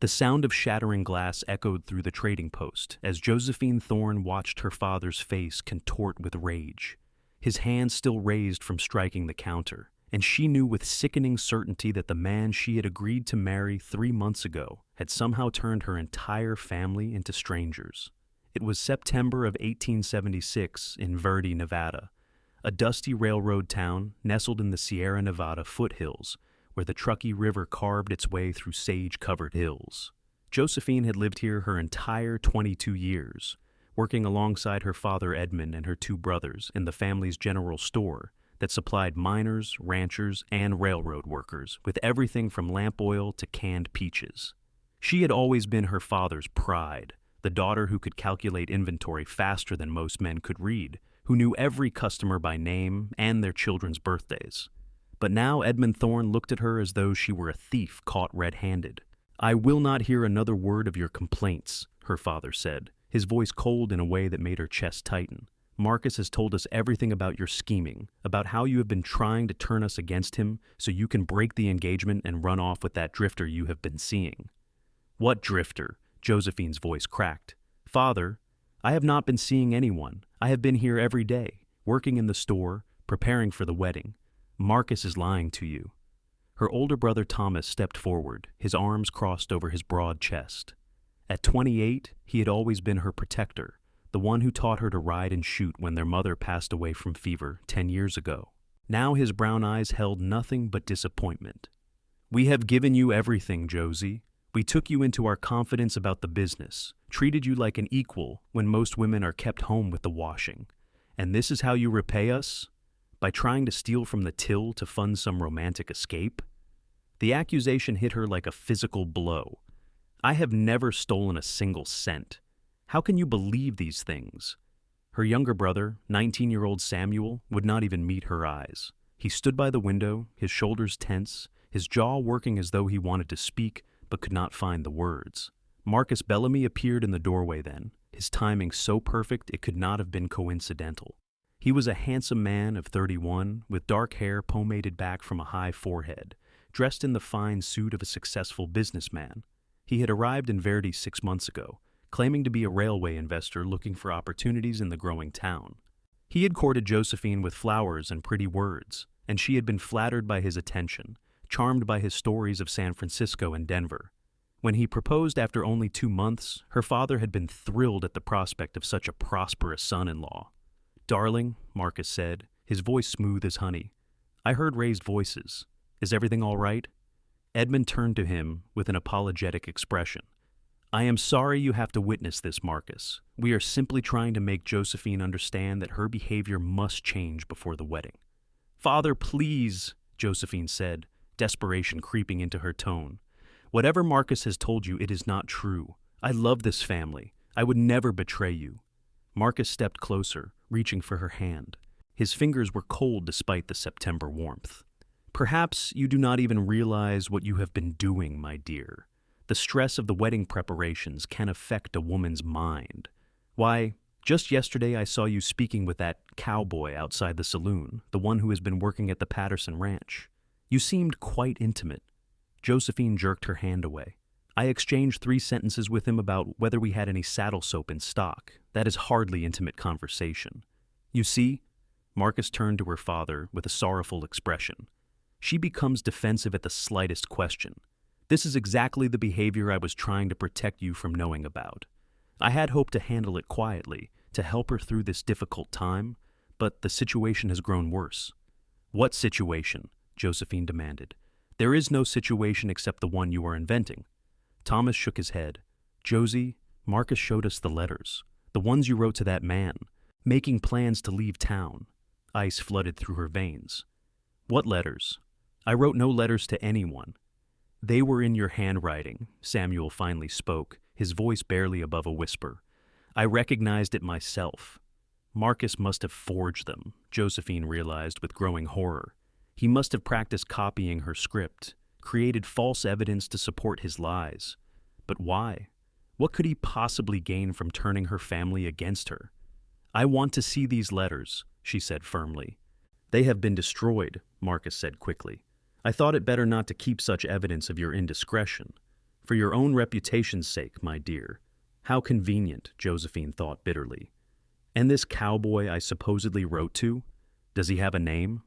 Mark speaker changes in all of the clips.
Speaker 1: The sound of shattering glass echoed through the trading post as Josephine Thorne watched her father's face contort with rage. His hand still raised from striking the counter, and she knew with sickening certainty that the man she had agreed to marry 3 months ago had somehow turned her entire family into strangers. It was September of 1876 in Verde, Nevada, a dusty railroad town nestled in the Sierra Nevada foothills, where the Truckee River carved its way through sage-covered hills. Josephine had lived here her entire 22 years, working alongside her father Edmund and her 2 brothers in the family's general store that supplied miners, ranchers, and railroad workers with everything from lamp oil to canned peaches. She had always been her father's pride, the daughter who could calculate inventory faster than most men could read, who knew every customer by name and their children's birthdays. But now Edmund Thorne looked at her as though she were a thief caught red-handed. "I will not hear another word of your complaints," her father said, his voice cold in a way that made her chest tighten. "Marcus has told us everything about your scheming, about how you have been trying to turn us against him so you can break the engagement and run off with that drifter you have been seeing." "What drifter?" Josephine's voice cracked. "Father, I have not been seeing anyone. I have been here every day, working in the store, preparing for the wedding. Marcus is lying to you." Her older brother Thomas stepped forward, his arms crossed over his broad chest. At 28, he had always been her protector, the one who taught her to ride and shoot when their mother passed away from fever 10 years ago. Now his brown eyes held nothing but disappointment. "We have given you everything, Josie. We took you into our confidence about the business, treated you like an equal when most women are kept home with the washing. And this is how you repay us? By trying to steal from the till to fund some romantic escape?" The accusation hit her like a physical blow. "I have never stolen a single cent. How can you believe these things?" Her younger brother, 19-year-old Samuel, would not even meet her eyes. He stood by the window, his shoulders tense, his jaw working as though he wanted to speak, but could not find the words. Marcus Bellamy appeared in the doorway then, his timing so perfect it could not have been coincidental. He was a handsome man of 31, with dark hair pomaded back from a high forehead, dressed in the fine suit of a successful businessman. He had arrived in Verde 6 months ago, claiming to be a railway investor looking for opportunities in the growing town. He had courted Josephine with flowers and pretty words, and she had been flattered by his attention, charmed by his stories of San Francisco and Denver. When he proposed after only 2 months, her father had been thrilled at the prospect of such a prosperous son-in-law. "Darling," Marcus said, his voice smooth as honey, "I heard raised voices. Is everything all right?" Edmund turned to him with an apologetic expression. "I am sorry you have to witness this, Marcus. We are simply trying to make Josephine understand that her behavior must change before the wedding." "Father, please," Josephine said, desperation creeping into her tone. "Whatever Marcus has told you, it is not true. I love this family. I would never betray you." Marcus stepped closer, reaching for her hand. His fingers were cold despite the September warmth. "Perhaps you do not even realize what you have been doing, my dear. The stress of the wedding preparations can affect a woman's mind. Why, just yesterday I saw you speaking with that cowboy outside the saloon, the one who has been working at the Patterson Ranch. You seemed quite intimate." Josephine jerked her hand away. "I exchanged 3 sentences with him about whether we had any saddle soap in stock. That is hardly intimate conversation. You see?" Marcus turned to her father with a sorrowful expression. "She becomes defensive at the slightest question. This is exactly the behavior I was trying to protect you from knowing about. I had hoped to handle it quietly, to help her through this difficult time, but the situation has grown worse." "What situation?" Josephine demanded. "There is no situation except the one you are inventing." Thomas shook his head. "Josie, Marcus showed us the letters, the ones you wrote to that man, making plans to leave town." Ice flooded through her veins. "What letters?" "I wrote no letters to anyone." "They were in your handwriting," Samuel finally spoke, his voice barely above a whisper. "I recognized it myself." Marcus must have forged them, Josephine realized with growing horror. He must have practiced copying her script, created false evidence to support his lies. But why? What could he possibly gain from turning her family against her? "I want to see these letters," she said firmly. "They have been destroyed," Marcus said quickly. "I thought it better not to keep such evidence of your indiscretion. For your own reputation's sake, my dear. How convenient, Josephine thought bitterly. And this cowboy I supposedly wrote to, does he have a name?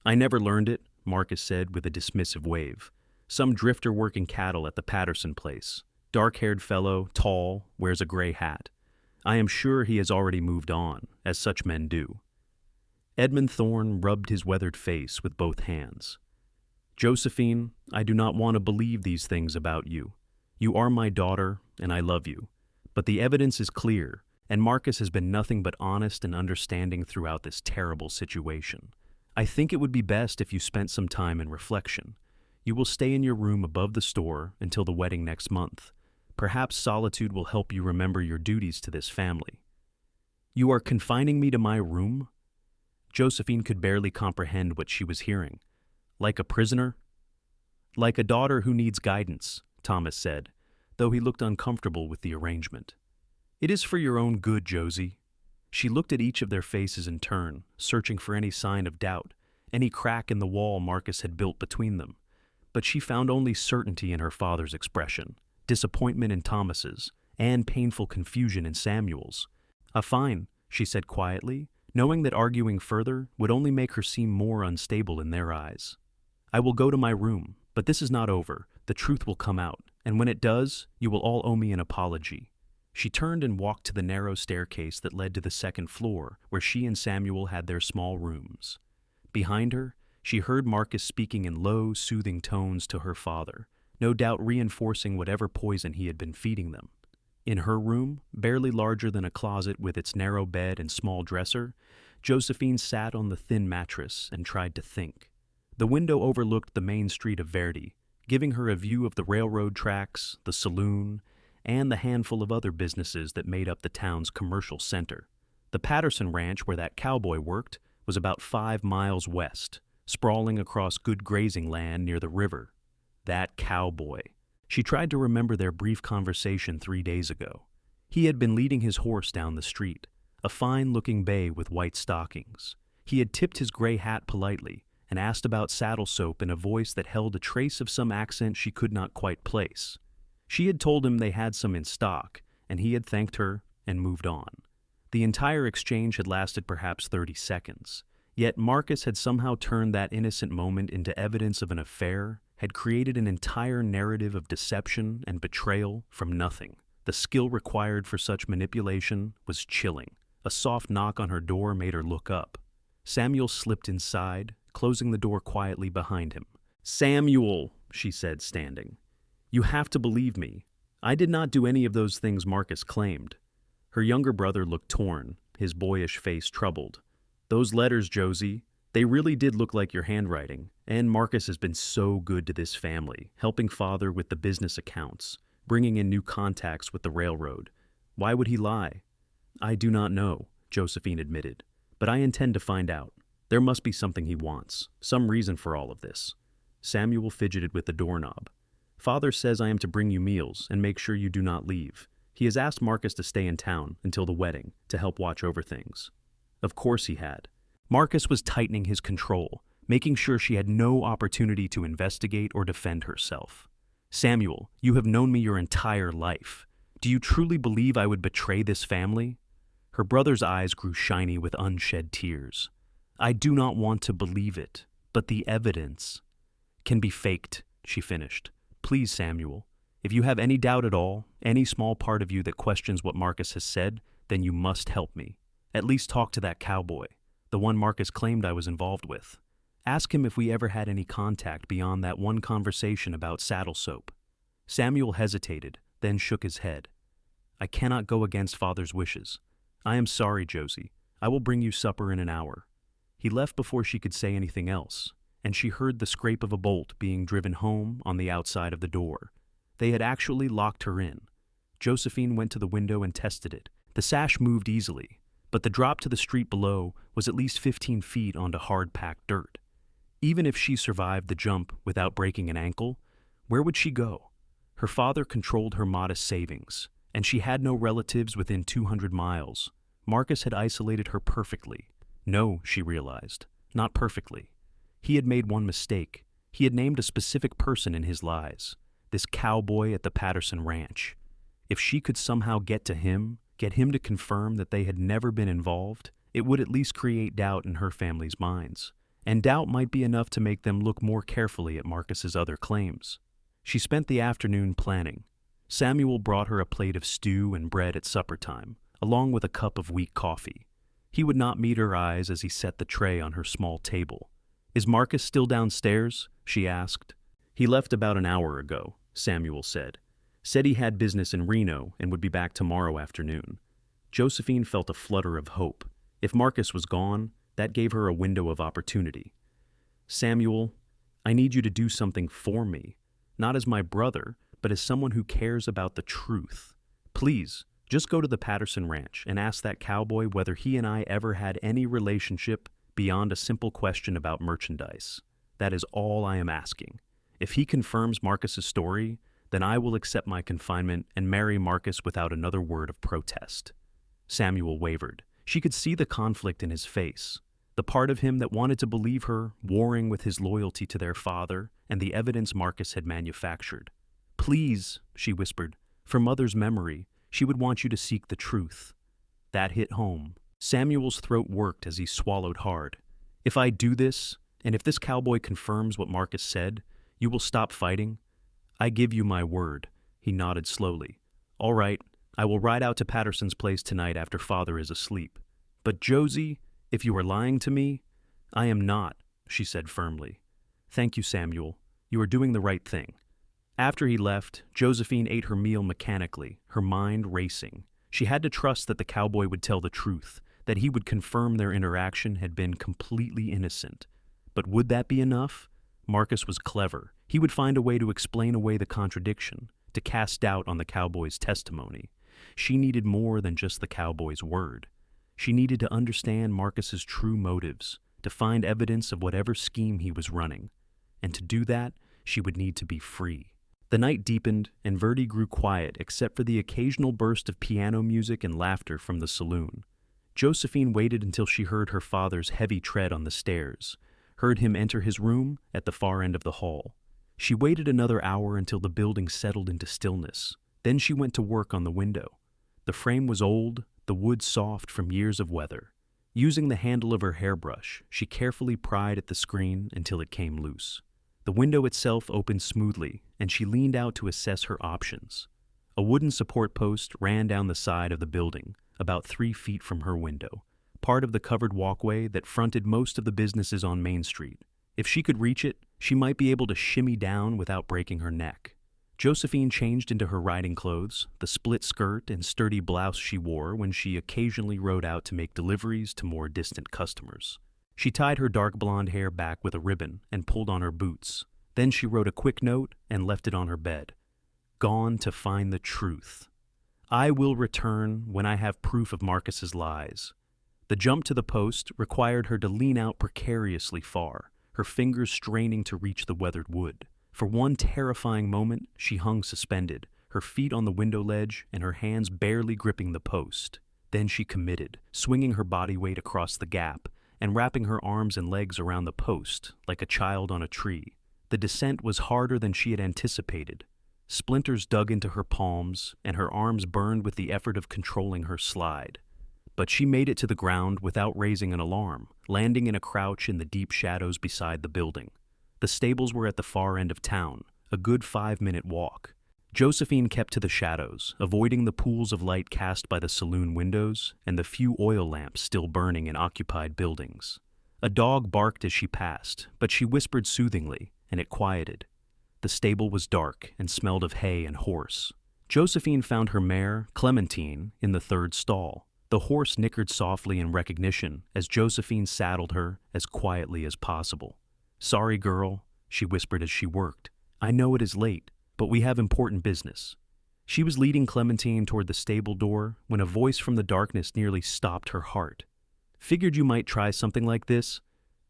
Speaker 1: I never learned it, Marcus said with a dismissive wave. Some drifter working cattle at the Patterson place. Dark-haired fellow, tall, wears a gray hat. I am sure he has already moved on, as such men do. Edmund Thorne rubbed his weathered face with both hands. Josephine, I do not want to believe these things about you. You are my daughter, and I love you. But the evidence is clear, and Marcus has been nothing but honest and understanding throughout this terrible situation. I think it would be best if you spent some time in reflection. You will stay in your room above the store until the wedding next month. Perhaps solitude will help you remember your duties to this family. You are confining me to my room? Josephine could barely comprehend what she was hearing. Like a prisoner? Like a daughter who needs guidance, Thomas said, though he looked uncomfortable with the arrangement. It is for your own good, Josie. She looked at each of their faces in turn, searching for any sign of doubt, any crack in the wall Marcus had built between them. But she found only certainty in her father's expression, disappointment in Thomas's, and painful confusion in Samuel's. Fine, she said quietly, knowing that arguing further would only make her seem more unstable in their eyes. I will go to my room, but this is not over. The truth will come out, and when it does, you will all owe me an apology. She turned and walked to the narrow staircase that led to the second floor, where she and Samuel had their small rooms. Behind her, she heard Marcus speaking in low, soothing tones to her father, no doubt reinforcing whatever poison he had been feeding them. In her room, barely larger than a closet with its narrow bed and small dresser, Josephine sat on the thin mattress and tried to think. The window overlooked the main street of Verdi, giving her a view of the railroad tracks, the saloon, and the handful of other businesses that made up the town's commercial center. The Patterson ranch where that cowboy worked was about 5 miles west, sprawling across good grazing land near the river. That cowboy. She tried to remember their brief conversation 3 days ago. He had been leading his horse down the street, a fine-looking bay with white stockings. He had tipped his gray hat politely and asked about saddle soap in a voice that held a trace of some accent she could not quite place. She had told him they had some in stock, and he had thanked her and moved on. The entire exchange had lasted perhaps 30 seconds, yet Marcus had somehow turned that innocent moment into evidence of an affair, had created an entire narrative of deception and betrayal from nothing. The skill required for such manipulation was chilling. A soft knock on her door made her look up. Samuel slipped inside, closing the door quietly behind him. "Samuel," she said, standing. "You have to believe me. I did not do any of those things Marcus claimed." Her younger brother looked torn, his boyish face troubled. "Those letters, Josie, they really did look like your handwriting, and Marcus has been so good to this family, helping father with the business accounts, bringing in new contacts with the railroad. Why would he lie?" "I do not know," Josephine admitted, "but I intend to find out. There must be something he wants, some reason for all of this." Samuel fidgeted with the doorknob. "Father says I am to bring you meals and make sure you do not leave. He has asked Marcus to stay in town until the wedding to help watch over things." Of course he had. Marcus was tightening his control, making sure she had no opportunity to investigate or defend herself. "Samuel, you have known me your entire life. Do you truly believe I would betray this family?" Her brother's eyes grew shiny with unshed tears. "I do not want to believe it, but the evidence can be faked," she finished. "Please, Samuel, if you have any doubt at all, any small part of you that questions what Marcus has said, then you must help me. At least talk to that cowboy, the one Marcus claimed I was involved with. Ask him if we ever had any contact beyond that one conversation about saddle soap." Samuel hesitated, then shook his head. "I cannot go against Father's wishes. I am sorry, Josie. I will bring you supper in an hour." He left before she could say anything else, and she heard the scrape of a bolt being driven home on the outside of the door. They had actually locked her in. Josephine went to the window and tested it. The sash moved easily, but the drop to the street below was at least 15 feet onto hard-packed dirt. Even if she survived the jump without breaking an ankle, where would she go? Her father controlled her modest savings, and she had no relatives within 200 miles. Marcus had isolated her perfectly. No, she realized, not perfectly. He had made one mistake. He had named a specific person in his lies. this cowboy at the Patterson Ranch. If she could somehow get him to confirm that they had never been involved, it would at least create doubt in her family's minds. And doubt might be enough to make them look more carefully at Marcus's other claims. She spent the afternoon planning. Samuel brought her a plate of stew and bread at supper time, along with a cup of weak coffee. He would not meet her eyes as he set the tray on her small table. "Is Marcus still downstairs?" she asked. "He left about an hour ago," Samuel said. "Said he had business in Reno and would be back tomorrow afternoon." Josephine felt a flutter of hope. If Marcus was gone, that gave her a window of opportunity. "Samuel, I need you to do something for me, not as my brother, but as someone who cares about the truth. Please, just go to the Patterson Ranch and ask that cowboy whether he and I ever had any relationship beyond a simple question about merchandise. That is all I am asking. If he confirms Marcus's story, then I will accept my confinement and marry Marcus without another word of protest." Samuel wavered. She could see the conflict in his face, the part of him that wanted to believe her warring with his loyalty to their father and the evidence Marcus had manufactured. "Please," she whispered, "for Mother's memory, she would want you to seek the truth." That hit home. Samuel's throat worked as he swallowed hard. "If I do this, and if this cowboy confirms what Marcus said, you will stop fighting? I give you my word." He nodded slowly. "All right, I will ride out to Patterson's place tonight after Father is asleep. But Josie, if you are lying to me—" "I am not," she said firmly. "Thank you, Samuel. You are doing the right thing." After he left, Josephine ate her meal mechanically, her mind racing. She had to trust that the cowboy would tell the truth, that he would confirm their interaction had been completely innocent. But would that be enough? Marcus was clever. He would find a way to explain away the contradiction, to cast doubt on the cowboy's testimony. She needed more than just the cowboy's word. She needed to understand Marcus's true motives, to find evidence of whatever scheme he was running. And to do that, she would need to be free. The night deepened, and Verdi grew quiet except for the occasional burst of piano music and laughter from the saloon. Josephine waited until she heard her father's heavy tread on the stairs, heard him enter his room at the far end of the hall. She waited another hour until the building settled into stillness. Then she went to work on the window. The frame was old, the wood soft from years of weather. Using the handle of her hairbrush, she carefully pried at the screen until it came loose. The window itself opened smoothly, and she leaned out to assess her options. A wooden support post ran down the side of the building, about 3 feet from her window, part of the covered walkway that fronted most of the businesses on Main Street. If she could reach it, she might be able to shimmy down without breaking her neck. Josephine changed into her riding clothes, the split skirt and sturdy blouse she wore when she occasionally rode out to make deliveries to more distant customers. She tied her dark blonde hair back with a ribbon and pulled on her boots. Then she wrote a quick note and left it on her bed. "Gone to find the truth. I will return when I have proof of Marcus's lies." The jump to the post required her to lean out precariously far, her fingers straining to reach the weathered wood. For one terrifying moment, she hung suspended, her feet on the window ledge and her hands barely gripping the post. Then she committed, swinging her body weight across the gap and wrapping her arms and legs around the post like a child on a tree. The descent was harder than she had anticipated. Splinters dug into her palms, and her arms burned with the effort of controlling her slide. But she made it to the ground without raising an alarm, landing in a crouch in the deep shadows beside the building. The stables were at the far end of town, a good 5-minute walk. Josephine kept to the shadows, avoiding the pools of light cast by the saloon windows and the few oil lamps still burning in occupied buildings. A dog barked as she passed, but she whispered soothingly, and it quieted. The stable was dark and smelled of hay and horse. Josephine found her mare, Clementine, in the third stall. The horse nickered softly in recognition as Josephine saddled her as quietly as possible. "Sorry, girl," she whispered as she worked. "I know it is late, but we have important business." She was leading Clementine toward the stable door when a voice from the darkness nearly stopped her heart. "Figured you might try something like this."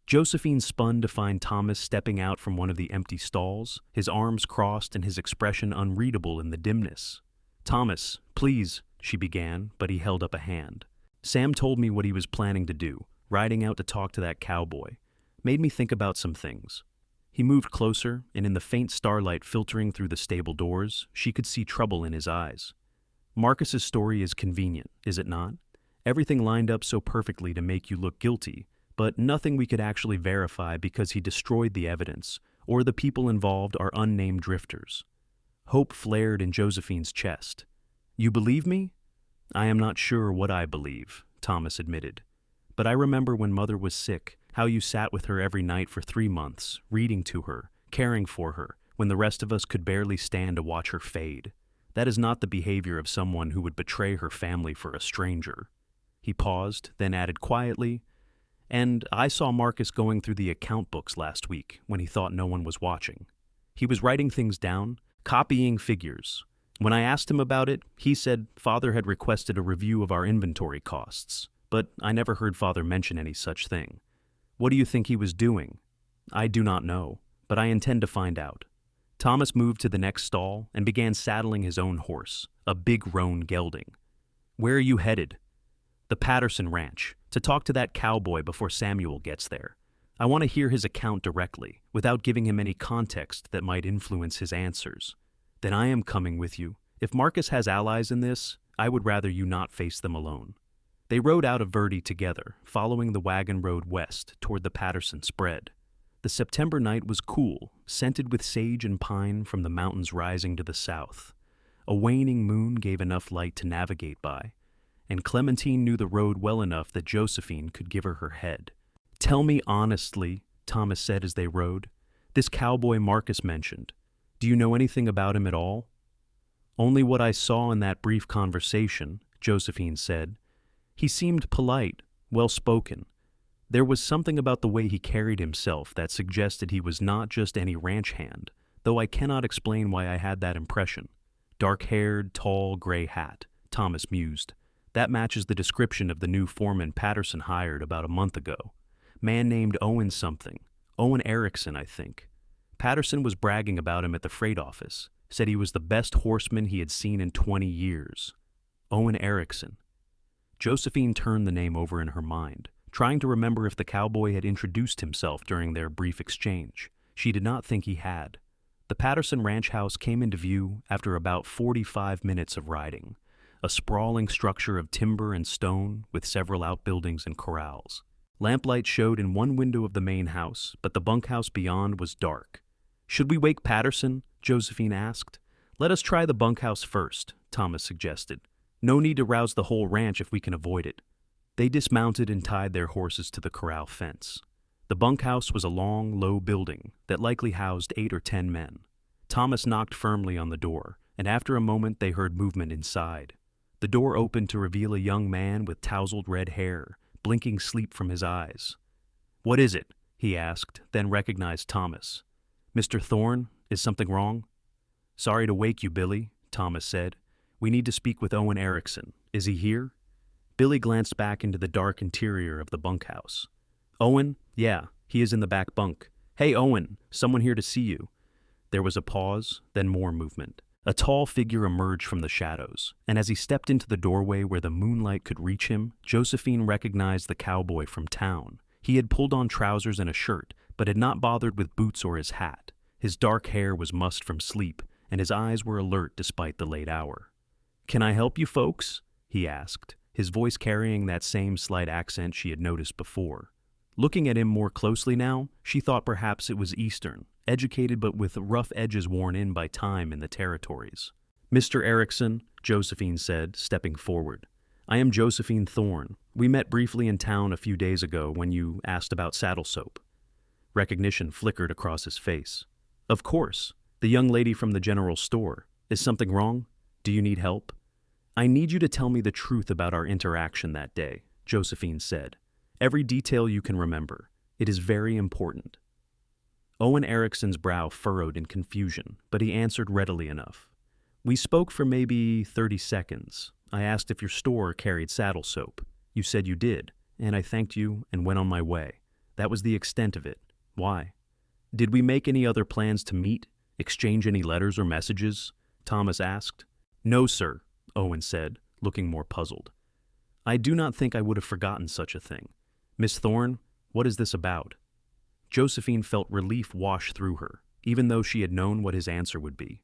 Speaker 1: Josephine spun to find Thomas stepping out from one of the empty stalls, his arms crossed and his expression unreadable in the dimness. "Thomas, please," she began, but he held up a hand. "Sam told me what he was planning to do, riding out to talk to that cowboy. Made me think about some things." He moved closer, and in the faint starlight filtering through the stable doors, she could see trouble in his eyes. Marcus's story is convenient, is it not? Everything lined up so perfectly to make you look guilty, but nothing we could actually verify because he destroyed the evidence, or the people involved are unnamed drifters. Hope flared in Josephine's chest. You believe me? I am not sure what I believe, Thomas admitted. But I remember when Mother was sick, how you sat with her every night for 3 months, reading to her, caring for her, when the rest of us could barely stand to watch her fade. That is not the behavior of someone who would betray her family for a stranger. He paused, then added quietly, and I saw Marcus going through the account books last week when he thought no one was watching. He was writing things down, copying figures. When I asked him about it, he said Father had requested a review of our inventory costs, but I never heard Father mention any such thing. What do you think he was doing? I do not know, but I intend to find out. Thomas moved to the next stall and began saddling his own horse, a big roan gelding. Where are you headed? The Patterson Ranch, to talk to that cowboy before Samuel gets there. I want to hear his account directly, without giving him any context that might influence his answers. Then I am coming with you. If Marcus has allies in this, I would rather you not face them alone. They rode out of Verde together, following the wagon road west toward the Patterson spread. The September night was cool, scented with sage and pine from the mountains rising to the south. A waning moon gave enough light to navigate by, and Clementine knew the road well enough that Josephine could give her head. Tell me honestly, Thomas said as they rode, this cowboy Marcus mentioned. Do you know anything about him at all? Only what I saw in that brief conversation, Josephine said. He seemed polite, well-spoken. There was something about the way he carried himself that suggested he was not just any ranch hand, though I cannot explain why I had that impression. Dark-haired, tall, gray hat, Thomas mused. That matches the description of the new foreman Patterson hired about a month ago. Man named Owen something. Owen Erickson, I think. Patterson was bragging about him at the freight office, said he was the best horseman he had seen in 20 years. Owen Erickson. Josephine turned the name over in her mind, trying to remember if the cowboy had introduced himself during their brief exchange. She did not think he had. The Patterson ranch house came into view after about 45 minutes of riding, a sprawling structure of timber and stone with several outbuildings and corrals. Lamplight showed in one window of the main house, but the bunkhouse beyond was dark. Should we wake Patterson? Josephine asked. Let us try the bunkhouse first, Thomas suggested. No need to rouse the whole ranch if we can avoid it. They dismounted and tied their horses to the corral fence. The bunkhouse was a long, low building that likely housed 8 or 10 men. Thomas knocked firmly on the door, and after a moment they heard movement inside. The door opened to reveal a young man with tousled red hair, blinking sleep from his eyes. What is it? He asked, then recognized Thomas. Mr. Thorne, is something wrong? Sorry to wake you, Billy, Thomas said. We need to speak with Owen Erickson. Is he here? Billy glanced back into the dark interior of the bunkhouse. Owen? Yeah, he is in the back bunk. Hey, Owen, someone here to see you. There was a pause, then more movement. A tall figure emerged from the shadows, and as he stepped into the doorway where the moonlight could reach him, Josephine recognized the cowboy from town. He had pulled on trousers and a shirt, but had not bothered with boots or his hat. His dark hair was mussed from sleep, and his eyes were alert despite the late hour. Can I help you folks? He asked, his voice carrying that same slight accent she had noticed before. Looking at him more closely now, she thought perhaps it was Eastern, educated but with rough edges worn in by time in the territories. Mr. Erickson, Josephine said, stepping forward. I am Josephine Thorne. We met briefly in town a few days ago when you asked about saddle soap. Recognition flickered across his face. Of course, the young lady from the general store. Is something wrong? Do you need help? I need you to tell me the truth about our interaction that day, Josephine said. Every detail you can remember. It is very important. Owen Erickson's brow furrowed in confusion, but he answered readily enough. We spoke for maybe 30 seconds. I asked if your store carried saddle soap. You said you did, and I thanked you and went on my way. That was the extent of it. Why? Did we make any other plans to meet, exchange any letters or messages? Thomas asked. No, sir, Owen said, looking more puzzled. I do not think I would have forgotten such a thing. Miss Thorne, what is this about? Josephine felt relief wash through her, even though she had known what his answer would be.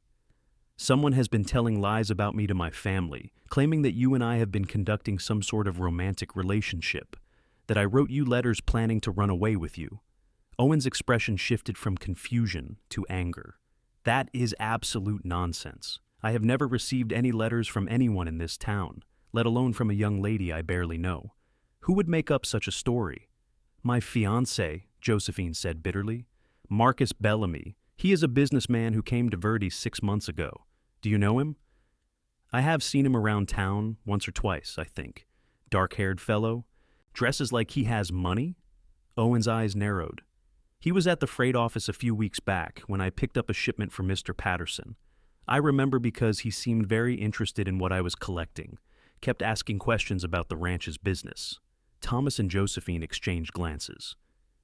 Speaker 1: Someone has been telling lies about me to my family, claiming that you and I have been conducting some sort of romantic relationship, that I wrote you letters planning to run away with you. Owen's expression shifted from confusion to anger. That is absolute nonsense. I have never received any letters from anyone in this town, let alone from a young lady I barely know. Who would make up such a story? My fiancé, Josephine said bitterly. Marcus Bellamy. He is a businessman who came to Verdi 6 months ago. Do you know him? I have seen him around town once or twice, I think. Dark-haired fellow. Dresses like he has money? Owen's eyes narrowed. He was at the freight office a few weeks back when I picked up a shipment for Mr. Patterson. I remember because he seemed very interested in what I was collecting, kept asking questions about the ranch's business. Thomas and Josephine exchanged glances.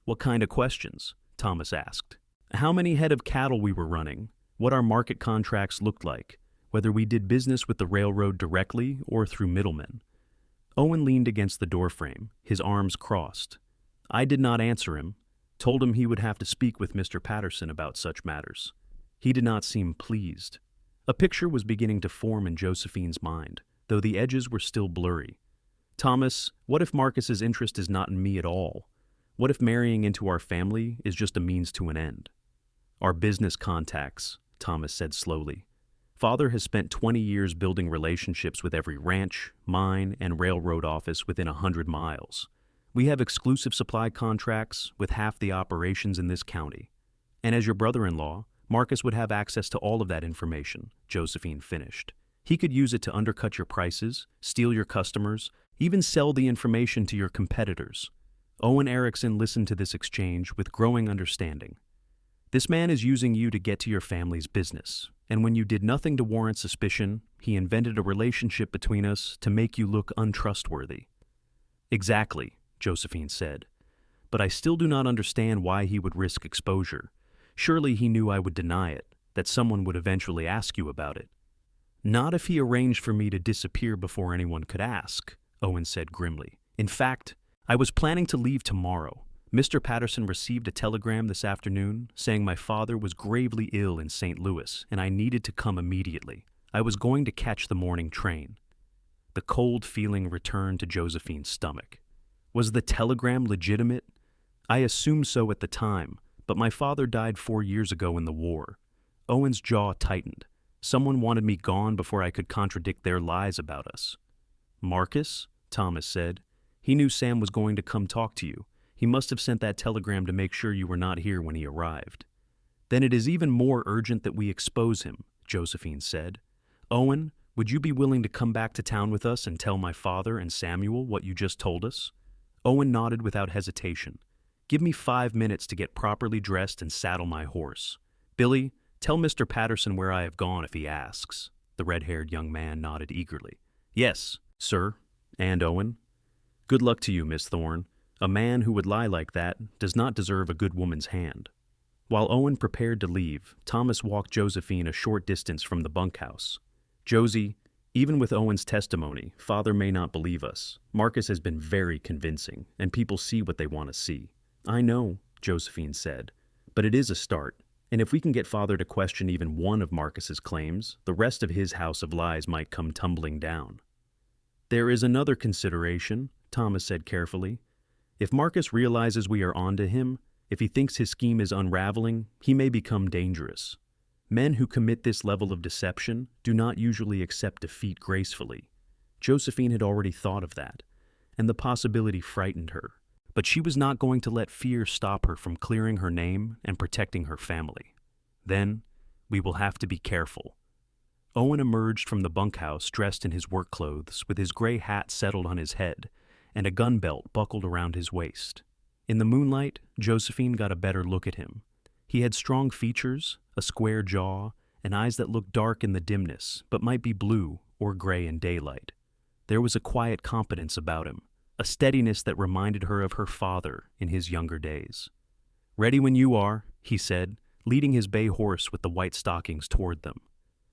Speaker 1: What kind of questions? Thomas asked. How many head of cattle we were running, what our market contracts looked like, whether we did business with the railroad directly or through middlemen. Owen leaned against the doorframe, his arms crossed. I did not answer him, told him he would have to speak with Mr. Patterson about such matters. He did not seem pleased. A picture was beginning to form in Josephine's mind, though the edges were still blurry. Thomas, what if Marcus's interest is not in me at all? What if marrying into our family is just a means to an end? Our business contacts, Thomas said slowly. Father has spent 20 years building relationships with every ranch, mine, and railroad office within 100 miles. We have exclusive supply contracts with half the operations in this county. And as your brother-in-law, Marcus would have access to all of that information, Josephine finished. He could use it to undercut your prices, steal your customers, even sell the information to your competitors. Owen Erickson listened to this exchange with growing understanding. This man is using you to get to your family's business, and when you did nothing to warrant suspicion, he invented a relationship between us to make you look untrustworthy. Exactly, Josephine said. But I still do not understand why he would risk exposure. Surely he knew I would deny it, that someone would eventually ask you about it. Not if he arranged for me to disappear before anyone could ask, Owen said grimly. In fact, I was planning to leave tomorrow. Mr. Patterson received a telegram this afternoon saying my father was gravely ill in St. Louis and I needed to come immediately. I was going to catch the morning train. The cold feeling returned to Josephine's stomach. Was the telegram legitimate? I assumed so at the time, but my father died 4 years ago in the war. Owen's jaw tightened. Someone wanted me gone before I could contradict their lies about us. Marcus? Thomas said. He knew Sam was going to come talk to you. He must have sent that telegram to make sure you were not here when he arrived. Then it is even more urgent that we expose him, Josephine said. Owen, would you be willing to come back to town with us and tell my father and Samuel what you just told us? Owen nodded without hesitation. Give me 5 minutes to get properly dressed and saddle my horse. Billy, tell Mr. Patterson where I have gone if he asks. The red-haired young man nodded eagerly. Yes, sir. And Owen? Good luck to you, Miss Thorne. A man who would lie like that does not deserve a good woman's hand. While Owen prepared to leave, Thomas walked Josephine a short distance from the bunkhouse. Josie, even with Owen's testimony, Father may not believe us. Marcus has been very convincing, and people see what they want to see. I know, Josephine said, but it is a start, and if we can get Father to question even one of Marcus's claims, the rest of his house of lies might come tumbling down. There is another consideration, Thomas said carefully. If Marcus realizes we are onto him, if he thinks his scheme is unraveling, he may become dangerous. Men who commit this level of deception do not usually accept defeat gracefully. Josephine had already thought of that, and the possibility frightened her. But she was not going to let fear stop her from clearing her name and protecting her family. Then, we will have to be careful. Owen emerged from the bunkhouse dressed in his work clothes with his gray hat settled on his head and a gun belt buckled around his waist. In the moonlight, Josephine got a better look at him. He had strong features, a square jaw, and eyes that looked dark in the dimness, but might be blue or gray in daylight. There was a quiet competence about him, a steadiness that reminded her of her father in his younger days. Ready when you are, he said, leading his bay horse with the white stockings toward them.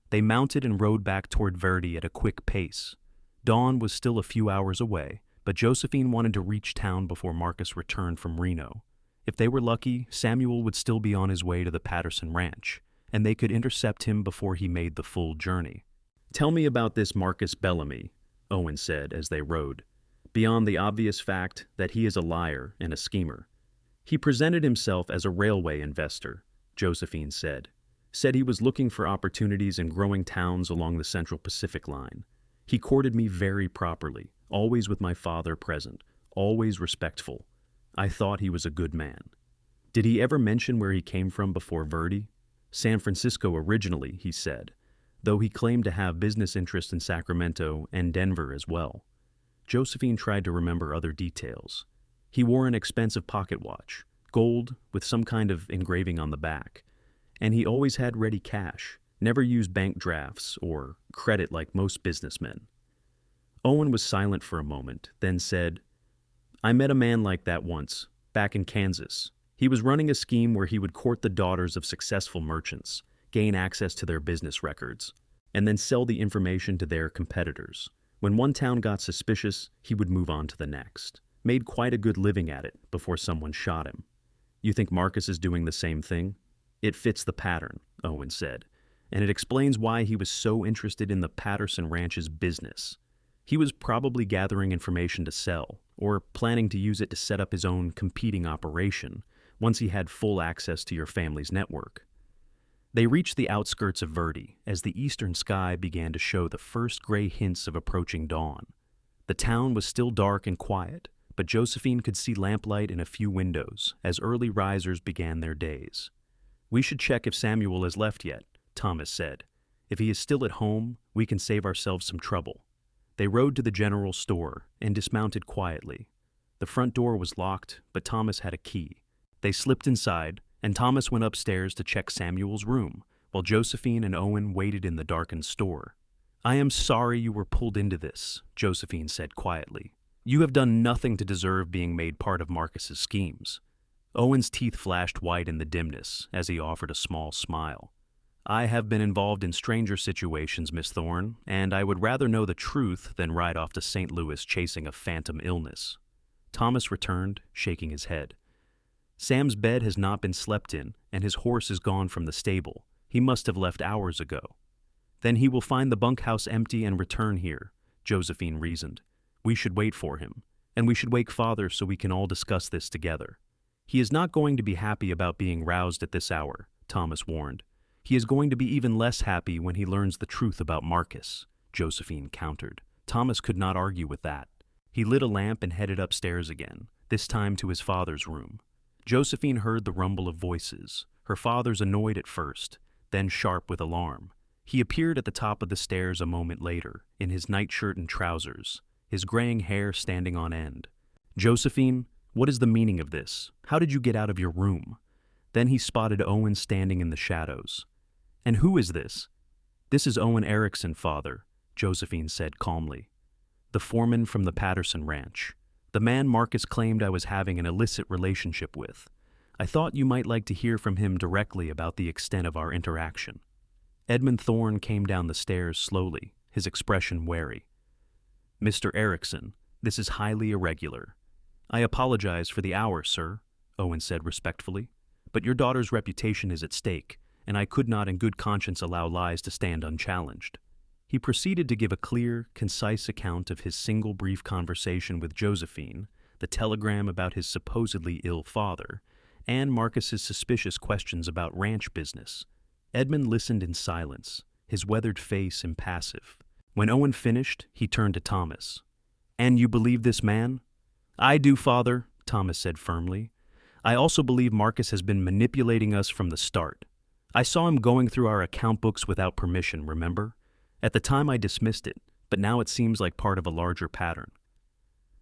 Speaker 1: They mounted and rode back toward Verdi at a quick pace. Dawn was still a few hours away, but Josephine wanted to reach town before Marcus returned from Reno. If they were lucky, Samuel would still be on his way to the Patterson Ranch, and they could intercept him before he made the full journey. "Tell me about this Marcus Bellamy," Owen said as they rode, "beyond the obvious fact that he is a liar and a schemer." "He presented himself as a railway investor," Josephine said he was looking for opportunities in growing towns along the Central Pacific line. "He courted me very properly, always with my father present, always respectful. I thought he was a good man." "Did he ever mention where he came from before Verdi?" "San Francisco originally," he said, though he claimed to have business interests in Sacramento and Denver as well. Josephine tried to remember other details. He wore an expensive pocket watch, gold with some kind of engraving on the back, and he always had ready cash, never used bank drafts or credit like most businessmen. Owen was silent for a moment, then said, "I met a man like that once, back in Kansas. He was running a scheme where he would court the daughters of successful merchants, gain access to their business records, and then sell the information to their competitors. When one town got suspicious, he would move on to the next. Made quite a good living at it before someone shot him. You think Marcus is doing the same thing?" "It fits the pattern," Owen said, "and it explains why he was so interested in the Patterson Ranch's business. He was probably gathering information to sell, or planning to use it to set up his own competing operation once he had full access to your family's network." They reached the outskirts of Verdi as the eastern sky began to show the first gray hints of approaching dawn. The town was still dark and quiet, but Josephine could see lamplight in a few windows as early risers began their days. "We should check if Samuel has left yet," Thomas said. "If he is still at home, we can save ourselves some trouble." They rode to the general store and dismounted quietly. The front door was locked, but Thomas had a key. They slipped inside, and Thomas went upstairs to check Samuel's room, while Josephine and Owen waited in the darkened store. "I am sorry you were pulled into this," Josephine said quietly. "You have done nothing to deserve being made part of Marcus's schemes." Owen's teeth flashed white in the dimness as he offered a small smile. "I have been involved in stranger situations, Miss Thorne, and I would rather know the truth than ride off to St. Louis chasing a phantom illness." Thomas returned, shaking his head. "Sam's bed has not been slept in, and his horse is gone from the stable. He must have left hours ago." "Then he will find the bunkhouse empty and return here," Josephine reasoned. "We should wait for him, and we should wake Father so we can all discuss this together." "He is not going to be happy about being roused at this hour," Thomas warned. "He is going to be even less happy when he learns the truth about Marcus," Josephine countered. Thomas could not argue with that. He lit a lamp and headed upstairs again, this time to his father's room. Josephine heard the rumble of voices, her father's annoyed at first, then sharp with alarm. He appeared at the top of the stairs a moment later, in his nightshirt and trousers, his graying hair standing on end. "Josephine, what is the meaning of this? How did you get out of your room?" Then he spotted Owen standing in the shadows. "And who is this?" "This is Owen Erickson, father," Josephine said calmly. "The foreman from the Patterson Ranch. The man Marcus claimed I was having an illicit relationship with. I thought you might like to hear from him directly about the extent of our interaction." Edmund Thorne came down the stairs slowly, his expression wary. "Mr. Erickson, this is highly irregular." "I apologize for the hour, sir," Owen said respectfully, "but your daughter's reputation is at stake, and I could not in good conscience allow lies to stand unchallenged." He proceeded to give a clear, concise account of his single brief conversation with Josephine, the telegram about his supposedly ill father, and Marcus's suspicious questions about ranch business. Edmund listened in silence, his weathered face impassive. When Owen finished, he turned to Thomas. "And you believe this man?" "I do, father," Thomas said firmly. "I also believe Marcus has been manipulating us from the start. I saw him going through our account books without permission, remember? At the time I dismissed it, but now it seems like part of a larger pattern."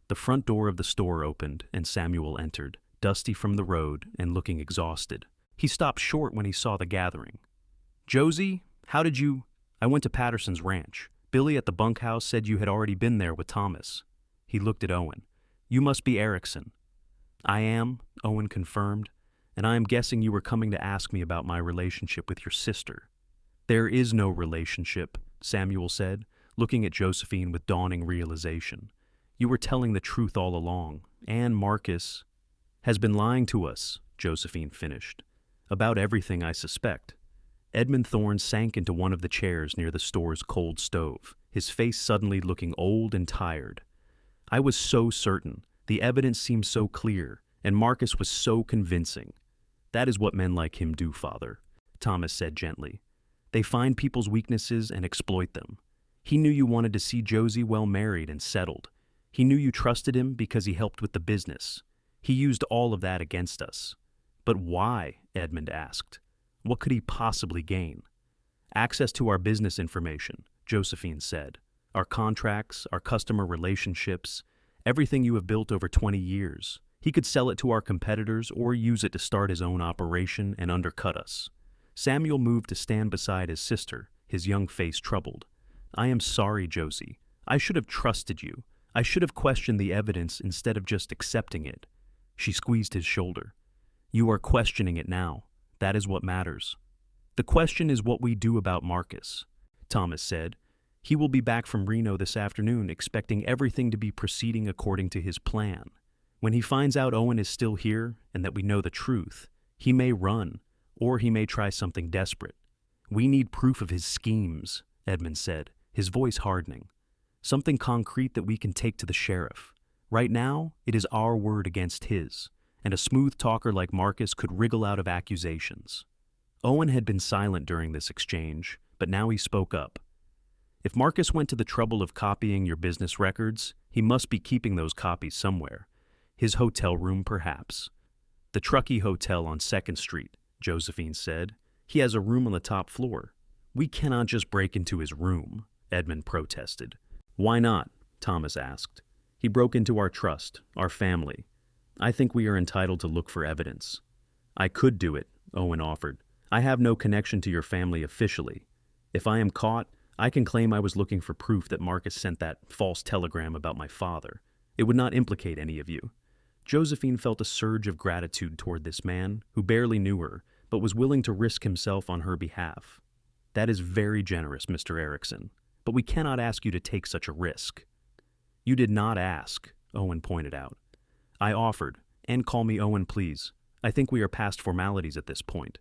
Speaker 1: The front door of the store opened and Samuel entered, dusty from the road and looking exhausted. He stopped short when he saw the gathering. "Josie, how did you—" "I went to Patterson's ranch. Billy at the bunkhouse said you had already been there with Thomas." He looked at Owen. "You must be Erickson." "I am," Owen confirmed, "and I am guessing you were coming to ask me about my relationship with your sister." "There is no relationship," Samuel said, looking at Josephine with dawning realization. "You were telling the truth all along, and Marcus—" Has been lying to us, Josephine finished. About everything, I suspect. Edmund Thorne sank into one of the chairs near the store's cold stove, his face suddenly looking old and tired. I was so certain. The evidence seemed so clear, and Marcus was so convincing. That is what men like him do, Father, Thomas said gently. They find people's weaknesses and exploit them. He knew you wanted to see Josie well married and settled. He knew you trusted him because he helped with the business. He used all of that against us. But why? Edmund asked. What could he possibly gain? Access to our business information, Josephine said. Our contracts, our customer relationships, everything you have built over 20 years. He could sell it to our competitors or use it to start his own operation and undercut us. Samuel moved to stand beside his sister, his young face troubled. I am sorry, Josie. I should have trusted you. I should have questioned the evidence instead of just accepting it. She squeezed his shoulder. You are questioning it now. That is what matters. The question is what we do about Marcus, Thomas said. He will be back from Reno this afternoon expecting everything to be proceeding according to his plan. When he finds out Owen is still here and that we know the truth, he may run, or he may try something desperate. We need proof of his schemes, Edmund said, his voice hardening. Something concrete that we can take to the sheriff. Right now, it is our word against his, and a smooth talker like Marcus could wriggle out of accusations. Owen had been silent during this exchange, but now he spoke up. If Marcus went to the trouble of copying your business records, he must be keeping those copies somewhere. His hotel room, perhaps. The Truckee Hotel on 2nd Street, Josephine said. He has a room on the top floor. We cannot just break into his room, Edmund protested. Why not? Thomas asked. He broke into our trust, our family. I think we are entitled to look for evidence. I could do it, Owen offered. I have no connection to your family officially. If I am caught, I can claim I was looking for proof that Marcus sent that false telegram about my father. It would not implicate any of you. Josephine felt a surge of gratitude toward this man, who barely knew her, but was willing to risk himself on her behalf. That is very generous, Mr. Erickson, but we cannot ask you to take such a risk. You did not ask, Owen pointed out. I offered, and call me Owen, please. I think we are past formalities at this point.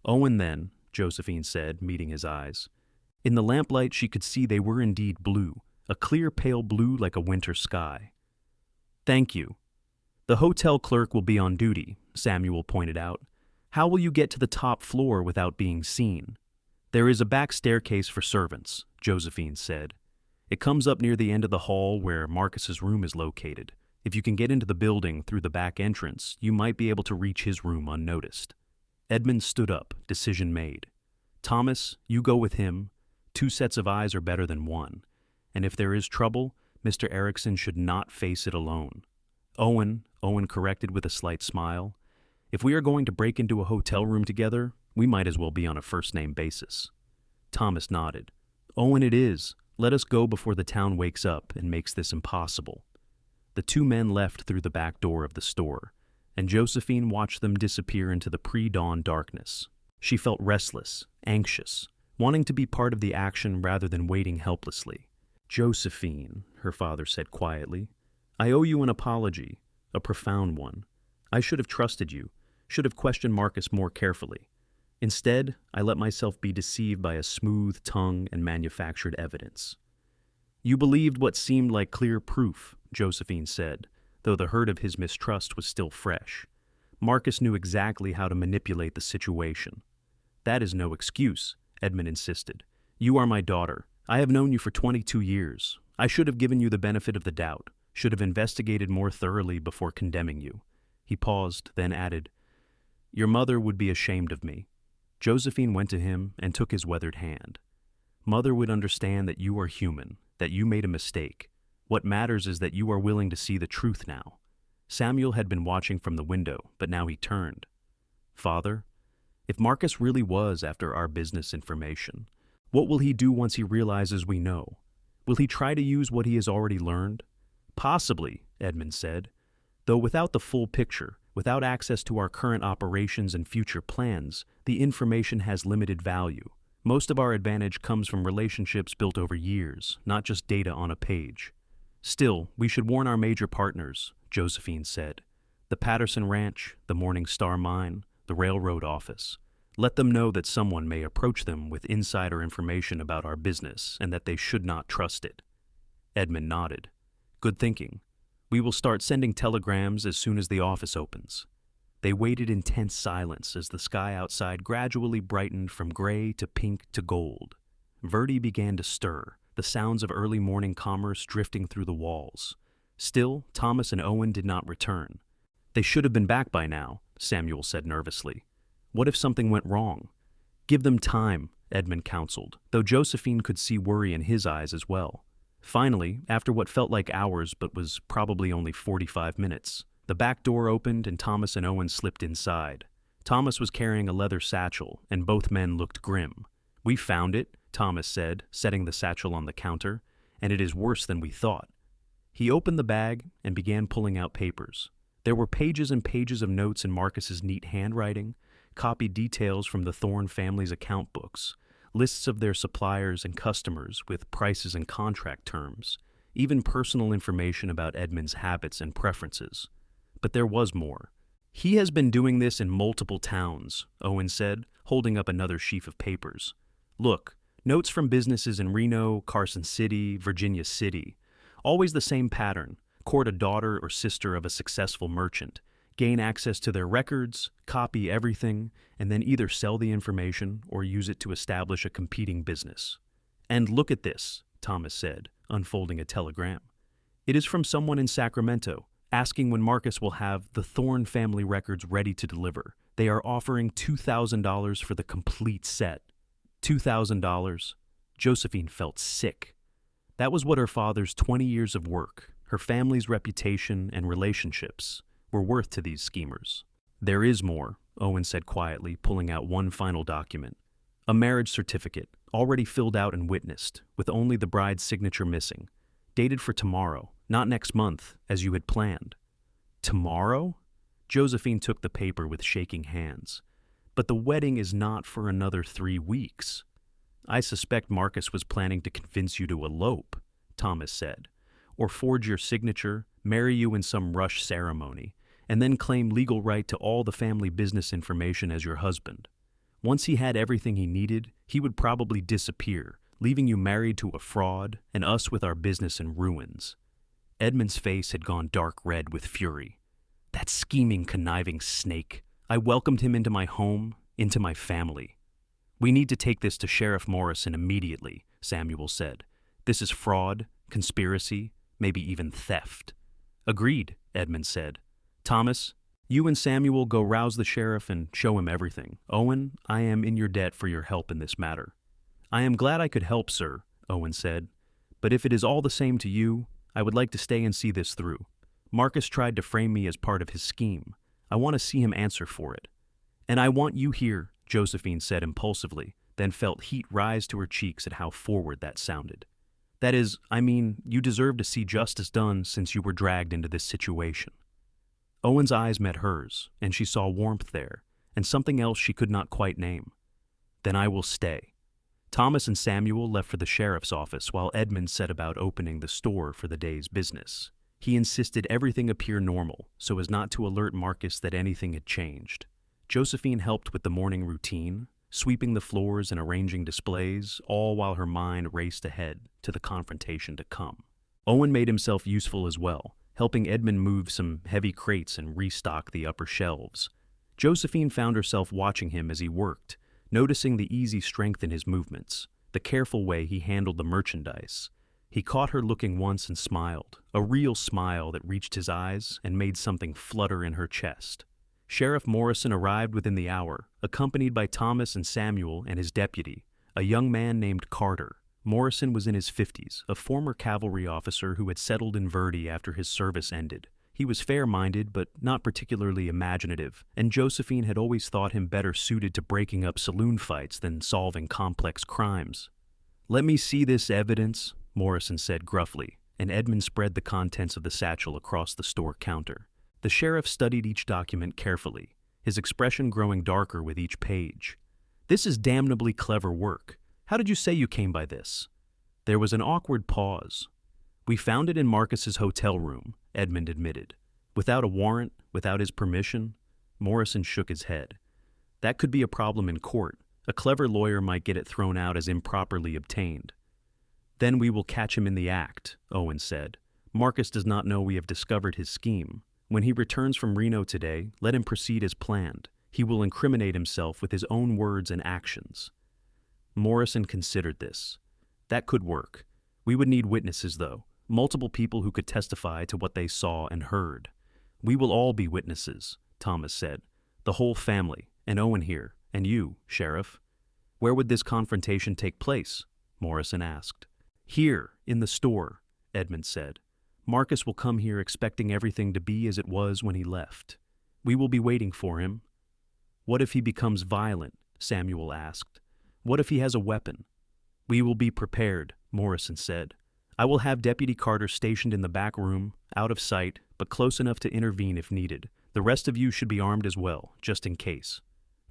Speaker 1: Owen then, Josephine said, meeting his eyes. In the lamplight she could see they were indeed blue, a clear pale blue like a winter sky. Thank you. The hotel clerk will be on duty, Samuel pointed out. How will you get to the top floor without being seen? There is a back staircase for servants, Josephine said. It comes up near the end of the hall where Marcus's room is located. If you can get into the building through the back entrance, you might be able to reach his room unnoticed. Edmund stood up, decision made. Thomas, you go with him. 2 sets of eyes are better than 1. And if there is trouble, Mr. Erickson should not face it alone. Owen corrected with a slight smile. If we are going to break into a hotel room together, we might as well be on a first-name basis. Thomas nodded. Owen, it is. Let us go before the town wakes up and makes this impossible. The 2 men left through the back door of the store, and Josephine watched them disappear into the pre-dawn darkness. She felt restless, anxious, wanting to be part of the action rather than waiting helplessly. Josephine, her father said quietly, I owe you an apology, a profound one. I should have trusted you, should have questioned Marcus more carefully. Instead, I let myself be deceived by a smooth tongue and manufactured evidence. You believed what seemed like clear proof, Josephine said, though the hurt of his mistrust was still fresh. Marcus knew exactly how to manipulate the situation. That is no excuse, Edmund insisted. You are my daughter. I have known you for 22 years. I should have given you the benefit of the doubt, should have investigated more thoroughly before condemning you. He paused, then added, Your mother would be ashamed of me. Josephine went to him and took his weathered hand. Mother would understand that you are human, that you made a mistake. What matters is that you are willing to see the truth now. Samuel had been watching from the window, but now he turned. Father, if Marcus really was after our business information, what will he do once he realizes we know? Will he try to use what he has already learned? Possibly, Edmund said. Though without the full picture, without access to our current operations and future plans, the information has limited value. Most of our advantage comes from relationships built over years, not just data on a page. Still, we should warn our major partners, Josephine said. The Patterson Ranch, the Morning Star Mine, the railroad office. Let them know that someone may approach them with insider information about our business and that they should not trust it. Edmund nodded. Good thinking. We will start sending telegrams as soon as the office opens. They waited in tense silence as the sky outside gradually brightened from gray to pink to gold. Verdi began to stir, the sounds of early morning commerce drifting through the walls. Still, Thomas and Owen did not return. They should have been back by now, Samuel said nervously. What if something went wrong? Give them time, Edmund counseled, though Josephine could see worry in his eyes as well. Finally, after what felt like hours but was probably only 45 minutes, the back door opened and Thomas and Owen slipped inside. Thomas was carrying a leather satchel, and both men looked grim. We found it, Thomas said, setting the satchel on the counter, and it is worse than we thought. He opened the bag and began pulling out papers. There were pages and pages of notes in Marcus's neat handwriting, copied details from the Thorne family's account books, lists of their suppliers and customers with prices and contract terms, even personal information about Edmund's habits and preferences. But there was more. He has been doing this in multiple towns, Owen said, holding up another sheaf of papers. Look, notes from businesses in Reno, Carson City, Virginia City. Always the same pattern. Court a daughter or sister of a successful merchant, gain access to their records, copy everything, and then either sell the information or use it to establish a competing business. And look at this, Thomas said, unfolding a telegram. It is from someone in Sacramento, asking when Marcus will have the Thorne family records ready to deliver. They are offering $2,000 for the complete set. $2,000. Josephine felt sick. That was what her father's 20 years of work, her family's reputation and relationships, were worth to these schemers. There is more, Owen said quietly, pulling out one final document. A marriage certificate, already filled out and witnessed, with only the bride's signature missing. Dated for tomorrow, not next month, as you had planned. Tomorrow? Josephine took the paper with shaking hands. But the wedding is not for another 3 weeks. I suspect Marcus was planning to convince you to elope, Thomas said, or forge your signature, marry you in some rush ceremony, and then claim legal right to all the family business information as your husband. Once he had everything he needed, he would probably disappear, leaving you married to a fraud and us with our business in ruins. Edmund's face had gone dark red with fury. That scheming, conniving snake. I welcomed him into my home, into my family. We need to take this to Sheriff Morrison immediately, Samuel said. This is fraud, conspiracy, maybe even theft. Agreed, Edmund said. Thomas, you and Samuel go rouse the sheriff and show him everything. Owen, I am in your debt for your help in this matter. I am glad I could help, sir, Owen said. But if it is all the same to you, I would like to stay and see this through. Marcus tried to frame me as part of his scheme. I want to see him answer for it. And I want you here, Josephine said impulsively, then felt heat rise to her cheeks at how forward that sounded. That is, you deserve to see justice done since you were dragged into this situation. Owen's eyes met hers, and she saw warmth there, and something else she could not quite name. Then I will stay. Thomas and Samuel left for the sheriff's office while Edmund set about opening the store for the day's business. He insisted everything appear normal, so as not to alert Marcus that anything had changed. Josephine helped with the morning routine, sweeping the floors and arranging displays, all while her mind raced ahead to the confrontation to come. Owen made himself useful as well, helping Edmund move some heavy crates and restock the upper shelves. Josephine found herself watching him as he worked, noticing the easy strength in his movements, the careful way he handled the merchandise. He caught her looking once and smiled, a real smile that reached his eyes and made something flutter in her chest. Sheriff Morrison arrived within the hour, accompanied by Thomas and Samuel and his deputy, a young man named Carter. Morrison was in his 50s, a former cavalry officer who had settled in Verdi after his service ended. He was fair-minded but not particularly imaginative, and Josephine had always thought him better suited to breaking up saloon fights than solving complex crimes. "Let me see this evidence," Morrison said gruffly, and Edmund spread the contents of the satchel across the store counter. The sheriff studied each document carefully, his expression growing darker with each page. "This is damnably clever work. How did you say you came by this?" There was an awkward pause. "We found it in Marcus's hotel room," Edmund admitted. Without a warrant, without his permission? Morrison shook his head. That could be a problem in court. A clever lawyer might get it thrown out as improperly obtained. Then we will catch him in the act, Owen said. Marcus does not know we have discovered his scheme. When he returns from Reno today, let him proceed as planned. He will incriminate himself with his own words and actions. Morrison considered this. That could work. We would need witnesses, though. Multiple people who could testify to what they saw and heard. We will all be witnesses, Thomas said. The whole family, and Owen here, and you, Sheriff. Where would this confrontation take place? Morrison asked. Here, in the store, Edmund said. Marcus will come here expecting everything to be as it was when he left. We will be waiting for him. What if he becomes violent? Samuel asked. What if he has a weapon? We will be prepared, Morrison said. I will have Deputy Carter stationed in the back room, out of sight, but close enough to intervene if needed. The rest of you should be armed as well, just in case.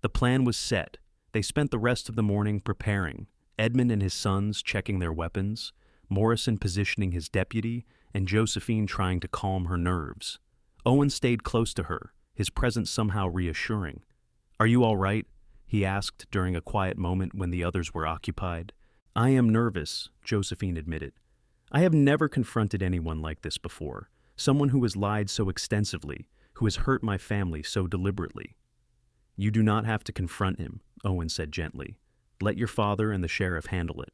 Speaker 1: The plan was set. They spent the rest of the morning preparing, Edmund and his sons checking their weapons, Morrison positioning his deputy, and Josephine trying to calm her nerves. Owen stayed close to her, his presence somehow reassuring. Are you all right? He asked during a quiet moment when the others were occupied. I am nervous, Josephine admitted. I have never confronted anyone like this before, someone who has lied so extensively, who has hurt my family so deliberately. You do not have to confront him, Owen said gently. Let your father and the sheriff handle it.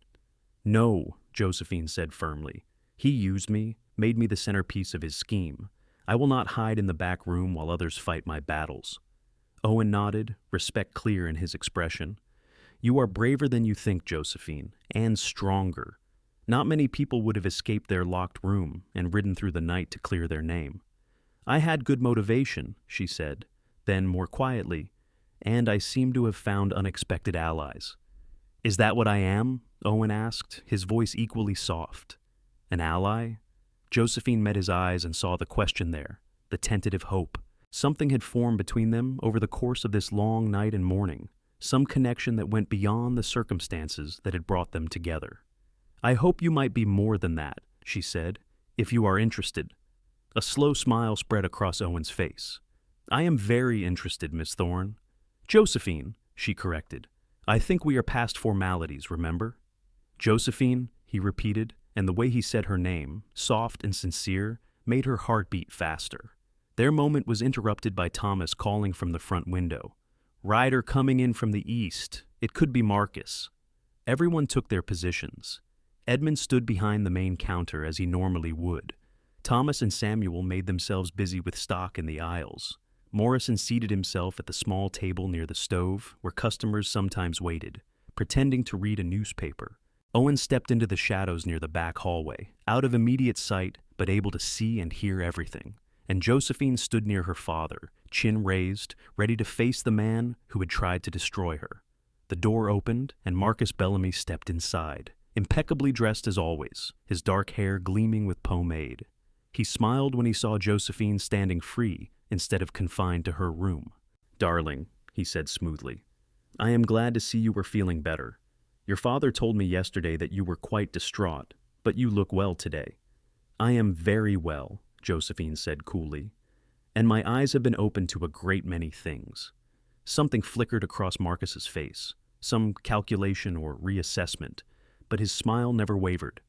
Speaker 1: No, Josephine said firmly. He used me, made me the centerpiece of his scheme. I will not hide in the back room while others fight my battles. Owen nodded, respect clear in his expression. You are braver than you think, Josephine, and stronger. Not many people would have escaped their locked room and ridden through the night to clear their name. I had good motivation, she said, then more quietly, and I seem to have found unexpected allies. Is that what I am? Owen asked, his voice equally soft. An ally? Josephine met his eyes and saw the question there, the tentative hope. Something had formed between them over the course of this long night and morning, some connection that went beyond the circumstances that had brought them together. I hope you might be more than that, she said, if you are interested. A slow smile spread across Owen's face. I am very interested, Miss Thorne. Josephine, she corrected. I think we are past formalities, remember? Josephine, he repeated, and the way he said her name, soft and sincere, made her heart beat faster. Their moment was interrupted by Thomas calling from the front window. Rider coming in from the east. It could be Marcus. Everyone took their positions. Edmund stood behind the main counter as he normally would. Thomas and Samuel made themselves busy with stock in the aisles. Morrison seated himself at the small table near the stove, where customers sometimes waited, pretending to read a newspaper. Owen stepped into the shadows near the back hallway, out of immediate sight, but able to see and hear everything. And Josephine stood near her father, chin raised, ready to face the man who had tried to destroy her. The door opened, and Marcus Bellamy stepped inside, impeccably dressed as always, his dark hair gleaming with pomade. He smiled when he saw Josephine standing free instead of confined to her room. Darling, he said smoothly, I am glad to see you were feeling better. Your father told me yesterday that you were quite distraught, but you look well today. I am very well, Josephine said coolly, and my eyes have been opened to a great many things. Something flickered across Marcus's face, some calculation or reassessment, but his smile never wavered.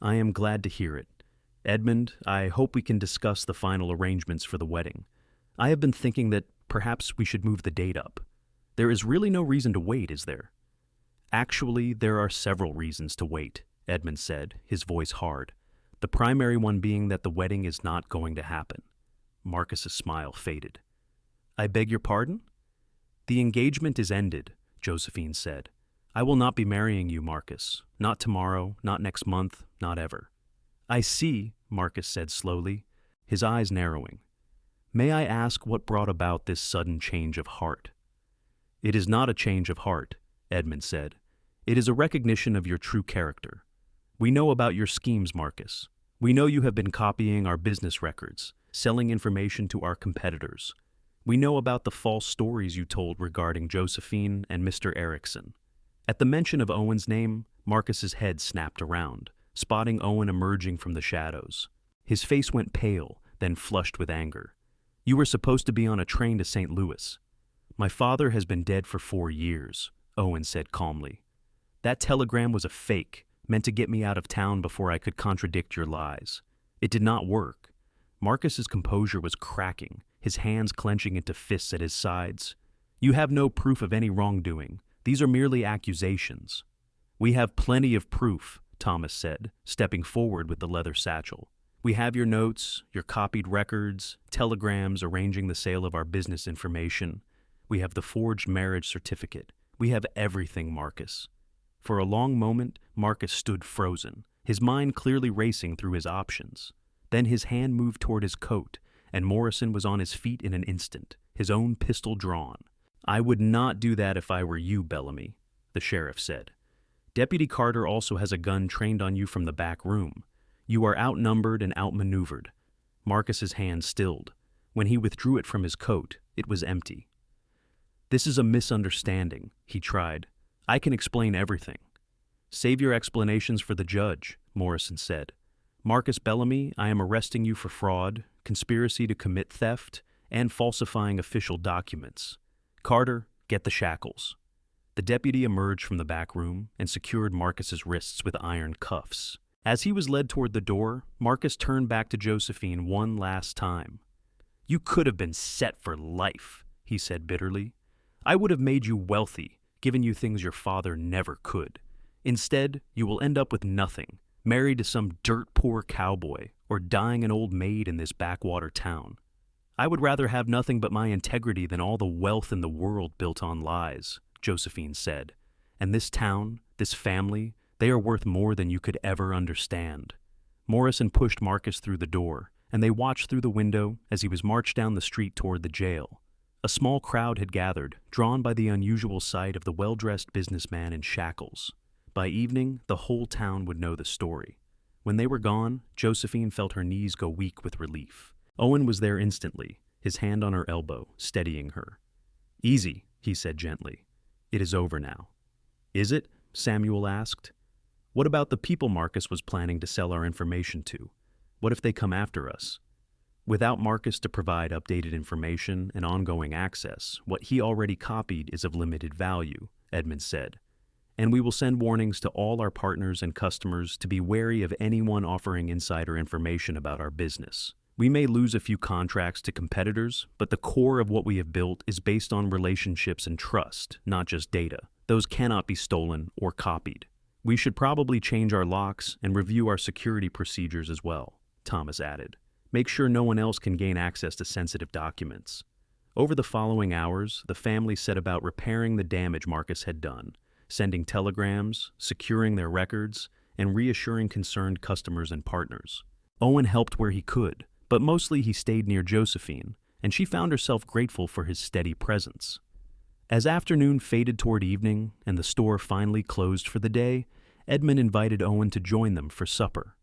Speaker 1: I am glad to hear it. Edmund, I hope we can discuss the final arrangements for the wedding. I have been thinking that perhaps we should move the date up. There is really no reason to wait, is there? Actually, there are several reasons to wait, Edmund said, his voice hard. The primary one being that the wedding is not going to happen. Marcus's smile faded. I beg your pardon? The engagement is ended, Josephine said. I will not be marrying you, Marcus. Not tomorrow, not next month, not ever. I see, Marcus said slowly, his eyes narrowing. May I ask what brought about this sudden change of heart? It is not a change of heart, Edmund said. It is a recognition of your true character. We know about your schemes, Marcus. We know you have been copying our business records, selling information to our competitors. We know about the false stories you told regarding Josephine and Mr. Erickson. At the mention of Owen's name, Marcus's head snapped around, spotting Owen emerging from the shadows. His face went pale, then flushed with anger. You were supposed to be on a train to St. Louis. My father has been dead for 4 years, Owen said calmly. That telegram was a fake, meant to get me out of town before I could contradict your lies. It did not work. Marcus's composure was cracking, his hands clenching into fists at his sides. You have no proof of any wrongdoing. These are merely accusations. We have plenty of proof, Thomas said, stepping forward with the leather satchel. We have your notes, your copied records, telegrams arranging the sale of our business information. We have the forged marriage certificate. We have everything, Marcus. For a long moment, Marcus stood frozen, his mind clearly racing through his options. Then his hand moved toward his coat, and Morrison was on his feet in an instant, his own pistol drawn. I would not do that if I were you, Bellamy, the sheriff said. Deputy Carter also has a gun trained on you from the back room. You are outnumbered and outmaneuvered. Marcus's hand stilled. When he withdrew it from his coat, it was empty. This is a misunderstanding, he tried. I can explain everything. Save your explanations for the judge, Morrison said. Marcus Bellamy, I am arresting you for fraud, conspiracy to commit theft, and falsifying official documents. Carter, get the shackles. The deputy emerged from the back room and secured Marcus's wrists with iron cuffs. As he was led toward the door, Marcus turned back to Josephine one last time. You could have been set for life, he said bitterly. I would have made you wealthy, given you things your father never could. Instead, you will end up with nothing, married to some dirt-poor cowboy, or dying an old maid in this backwater town. I would rather have nothing but my integrity than all the wealth in the world built on lies, Josephine said. And this town, this family, they are worth more than you could ever understand. Morrison pushed Marcus through the door, and they watched through the window as he was marched down the street toward the jail. A small crowd had gathered, drawn by the unusual sight of the well-dressed businessman in shackles. By evening, the whole town would know the story. When they were gone, Josephine felt her knees go weak with relief. Owen was there instantly, his hand on her elbow, steadying her. Easy, he said gently. It is over now. Is it? Samuel asked. What about the people Marcus was planning to sell our information to? What if they come after us? Without Marcus to provide updated information and ongoing access, what he already copied is of limited value, Edmund said. And we will send warnings to all our partners and customers to be wary of anyone offering insider information about our business. We may lose a few contracts to competitors, but the core of what we have built is based on relationships and trust, not just data. Those cannot be stolen or copied. We should probably change our locks and review our security procedures as well, Thomas added. Make sure no one else can gain access to sensitive documents. Over the following hours, the family set about repairing the damage Marcus had done, sending telegrams, securing their records, and reassuring concerned customers and partners. Owen helped where he could, but mostly he stayed near Josephine, and she found herself grateful for his steady presence. As afternoon faded toward evening and the store finally closed for the day, Edmund invited Owen to join them for supper.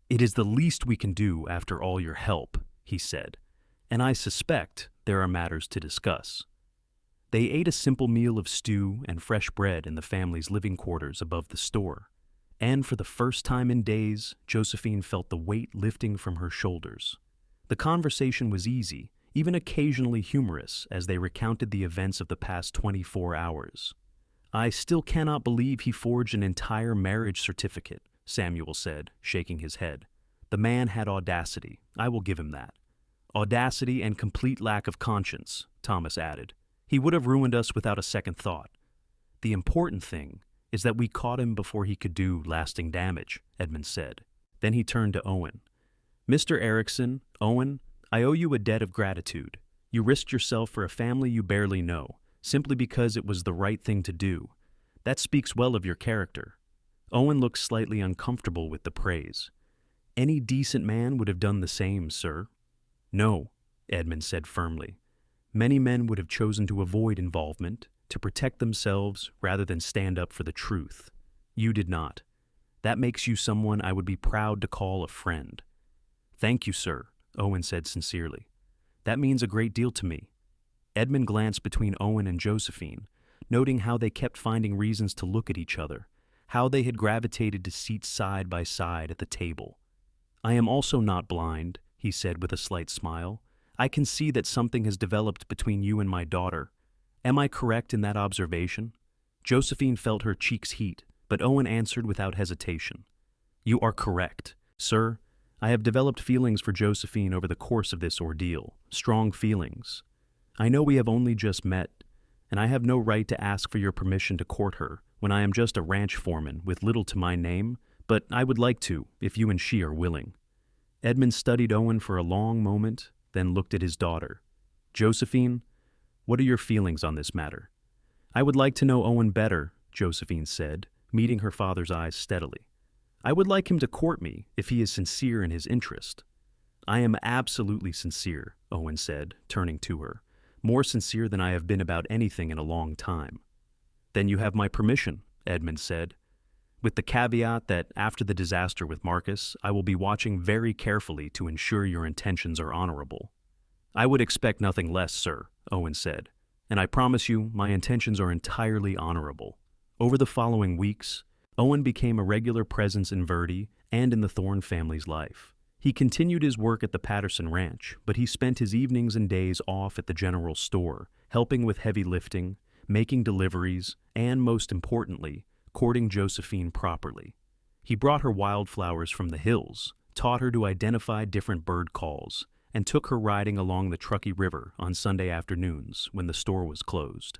Speaker 1: It is the least we can do after all your help, he said, and I suspect there are matters to discuss. They ate a simple meal of stew and fresh bread in the family's living quarters above the store, and for the first time in days, Josephine felt the weight lifting from her shoulders. The conversation was easy, even occasionally humorous, as they recounted the events of the past 24 hours. I still cannot believe he forged an entire marriage certificate, Samuel said, shaking his head. The man had audacity, I will give him that. Audacity and complete lack of conscience, Thomas added. He would have ruined us without a second thought. The important thing is that we caught him before he could do lasting damage, Edmund said. Then he turned to Owen. Mr. Erickson, Owen, I owe you a debt of gratitude. You risked yourself for a family you barely know, simply because it was the right thing to do. That speaks well of your character. Owen looked slightly uncomfortable with the praise. Any decent man would have done the same, sir. No, Edmund said firmly. Many men would have chosen to avoid involvement, to protect themselves rather than stand up for the truth. You did not. That makes you someone I would be proud to call a friend. Thank you, sir, Owen said sincerely. That means a great deal to me. Edmund glanced between Owen and Josephine, noting how they kept finding reasons to look at each other, how they had gravitated to seats side by side at the table. I am also not blind, he said with a slight smile. I can see that something has developed between you and my daughter. Am I correct in that observation?" Josephine felt her cheeks heat, but Owen answered without hesitation. "You are correct. Sir, I have developed feelings for Josephine over the course of this ordeal, strong feelings. I know we have only just met, and I have no right to ask for your permission to court her when I am just a ranch foreman with little to my name, but I would like to, if you and she are willing." Edmund studied Owen for a long moment, then looked at his daughter. "Josephine, what are your feelings on this matter?" "I would like to know Owen better," Josephine said, meeting her father's eyes steadily. "I would like him to court me if he is sincere in his interest." "I am absolutely sincere," Owen said, turning to her, "more sincere than I have been about anything in a long time." "Then you have my permission," Edmund said, "with the caveat that after the disaster with Marcus, I will be watching very carefully to ensure your intentions are honorable." "I would expect nothing less, sir," Owen said, "and I promise you my intentions are entirely honorable." Over the following weeks, Owen became a regular presence in Verde and in the Thorne family's life. He continued his work at the Patterson Ranch, but he spent his evenings and days off at the general store, helping with heavy lifting, making deliveries, and, most importantly, courting Josephine properly. He brought her wildflowers from the hills, taught her to identify different bird calls, and took her riding along the Truckee River on Sunday afternoons when the store was closed.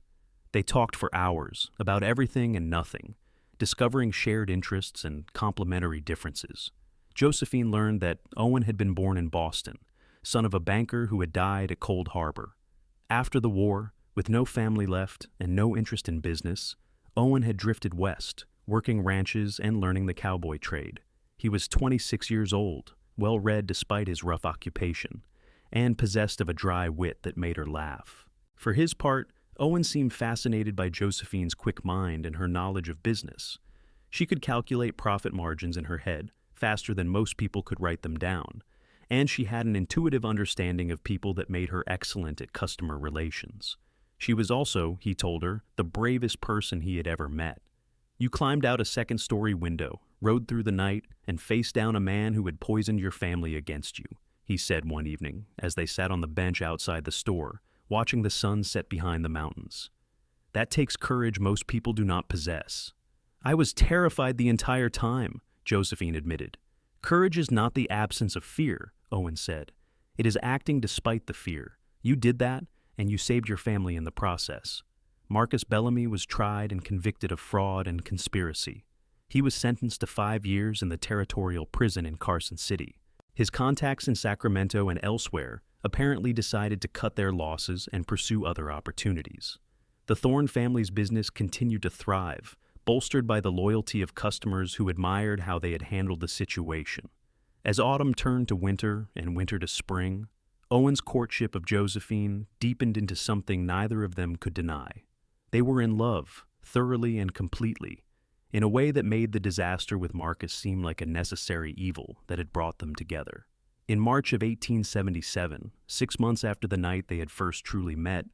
Speaker 1: They talked for hours about everything and nothing, discovering shared interests and complementary differences. Josephine learned that Owen had been born in Boston, son of a banker who had died at Cold Harbor. After the war, with no family left and no interest in business, Owen had drifted west, working ranches and learning the cowboy trade. He was 26 years old, well-read despite his rough occupation, and possessed of a dry wit that made her laugh. For his part, Owen seemed fascinated by Josephine's quick mind and her knowledge of business. She could calculate profit margins in her head faster than most people could write them down, and she had an intuitive understanding of people that made her excellent at customer relations. She was also, he told her, the bravest person he had ever met. "You climbed out a second-story window, rode through the night, and faced down a man who had poisoned your family against you," he said one evening as they sat on the bench outside the store, watching the sun set behind the mountains. "That takes courage most people do not possess." "I was terrified the entire time," Josephine admitted. "Courage is not the absence of fear," Owen said. "It is acting despite the fear. You did that, and you saved your family in the process." Marcus Bellamy was tried and convicted of fraud and conspiracy. He was sentenced to 5 years in the territorial prison in Carson City. His contacts in Sacramento and elsewhere apparently decided to cut their losses and pursue other opportunities. The Thorne family's business continued to thrive, bolstered by the loyalty of customers who admired how they had handled the situation. As autumn turned to winter and winter to spring, Owen's courtship of Josephine deepened into something neither of them could deny. They were in love, thoroughly and completely, in a way that made the disaster with Marcus seem like a necessary evil that had brought them together. In March of 1877, 6 months after the night they had first truly met,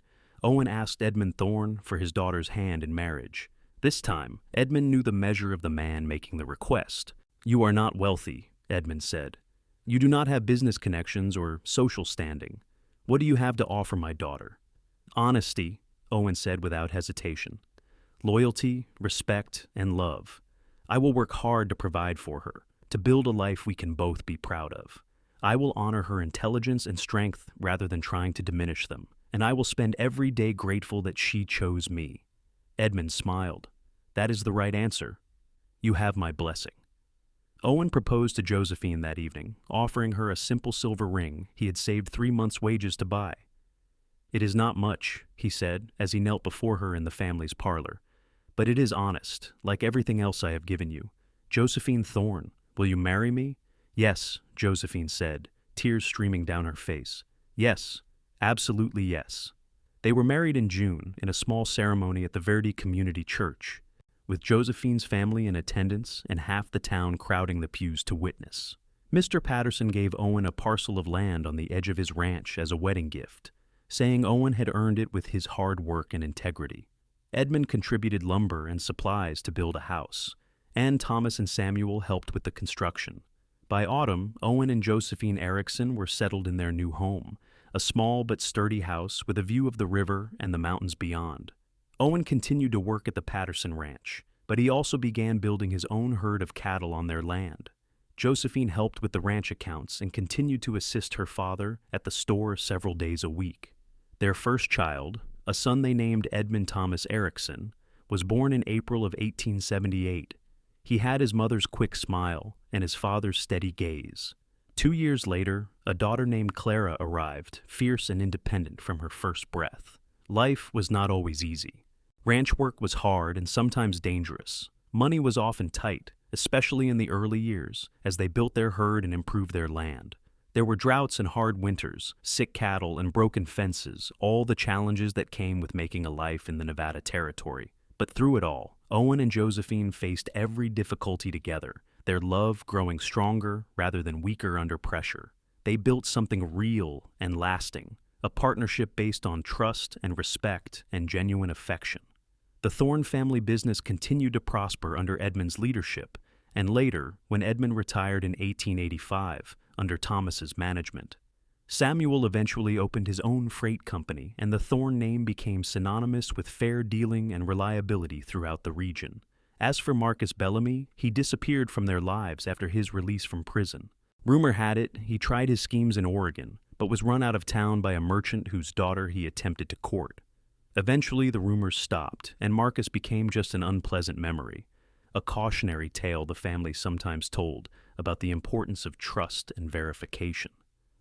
Speaker 1: Owen asked Edmund Thorne for his daughter's hand in marriage. This time, Edmund knew the measure of the man making the request. "You are not wealthy," Edmund said. "You do not have business connections or social standing. What do you have to offer my daughter?" "Honesty," Owen said without hesitation. "Loyalty, respect, and love. I will work hard to provide for her, to build a life we can both be proud of. I will honor her intelligence and strength rather than trying to diminish them, and I will spend every day grateful that she chose me." Edmund smiled. "That is the right answer. You have my blessing." Owen proposed to Josephine that evening, offering her a simple silver ring he had saved 3 months' wages to buy. "It is not much," he said as he knelt before her in the family's parlor, "but it is honest, like everything else I have given you. Josephine Thorne, will you marry me?" "Yes," Josephine said, tears streaming down her face. "Yes, absolutely yes." They were married in June in a small ceremony at the Verde Community Church, with Josephine's family in attendance and half the town crowding the pews to witness. Mr. Patterson gave Owen a parcel of land on the edge of his ranch as a wedding gift, saying Owen had earned it with his hard work and integrity. Edmund contributed lumber and supplies to build a house, and Thomas and Samuel helped with the construction. By autumn, Owen and Josephine Erickson were settled in their new home, a small but sturdy house with a view of the river and the mountains beyond. Owen continued to work at the Patterson Ranch, but he also began building his own herd of cattle on their land. Josephine helped with the ranch accounts and continued to assist her father at the store several days a week. Their first child, a son they named Edmund Thomas Erickson, was born in April of 1878. He had his mother's quick smile and his father's steady gaze. 2 years later, a daughter named Clara arrived, fierce and independent from her first breath. Life was not always easy. Ranch work was hard and sometimes dangerous. Money was often tight, especially in the early years, as they built their herd and improved their land. There were droughts and hard winters, sick cattle and broken fences, all the challenges that came with making a life in the Nevada Territory. But through it all, Owen and Josephine faced every difficulty together, their love growing stronger rather than weaker under pressure. They built something real and lasting, a partnership based on trust and respect and genuine affection. The Thorne family business continued to prosper under Edmund's leadership, and later, when Edmund retired in 1885, under Thomas's management. Samuel eventually opened his own freight company, and the Thorne name became synonymous with fair dealing and reliability throughout the region. As for Marcus Bellamy, he disappeared from their lives after his release from prison. Rumor had it he tried his schemes in Oregon, but was run out of town by a merchant whose daughter he attempted to court. Eventually, the rumors stopped, and Marcus became just an unpleasant memory, a cautionary tale the family sometimes told about the importance of trust and verification.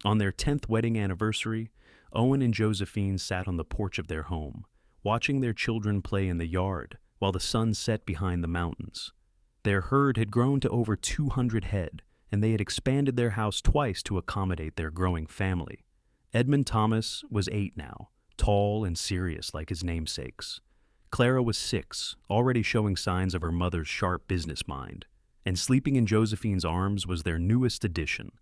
Speaker 1: On their 10th wedding anniversary, Owen and Josephine sat on the porch of their home, watching their children play in the yard while the sun set behind the mountains. Their herd had grown to over 200 head, and they had expanded their house twice to accommodate their growing family. Edmund Thomas was 8 now, tall and serious like his namesakes. Clara was 6, already showing signs of her mother's sharp business mind. And sleeping in Josephine's arms was their newest addition,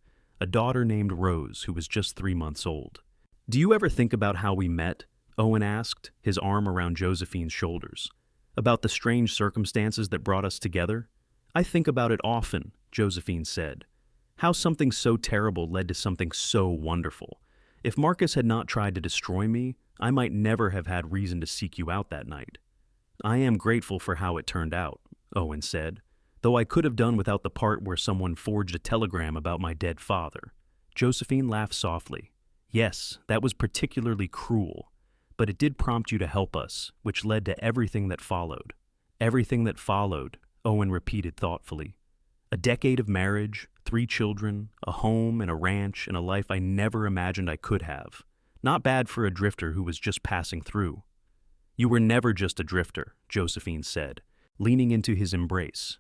Speaker 1: a daughter named Rose who was just 3 months old. "Do you ever think about how we met?" Owen asked, his arm around Josephine's shoulders. "About the strange circumstances that brought us together?" "I think about it often," Josephine said. "How something so terrible led to something so wonderful. If Marcus had not tried to destroy me, I might never have had reason to seek you out that night." "I am grateful for how it turned out," Owen said, "though I could have done without the part where someone forged a telegram about my dead father." Josephine laughed softly. "Yes, that was particularly cruel, but it did prompt you to help us, which led to everything that followed." "Everything that followed," Owen repeated thoughtfully. "A decade of marriage, 3 children, a home and a ranch, and a life I never imagined I could have. Not bad for a drifter who was just passing through." "You were never just a drifter," Josephine said, leaning into his embrace.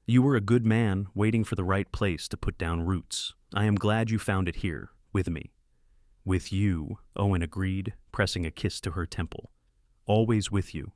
Speaker 1: "You were a good man waiting for the right place to put down roots. I am glad you found it here, with me." "With you," Owen agreed, pressing a kiss to her temple. "Always with you."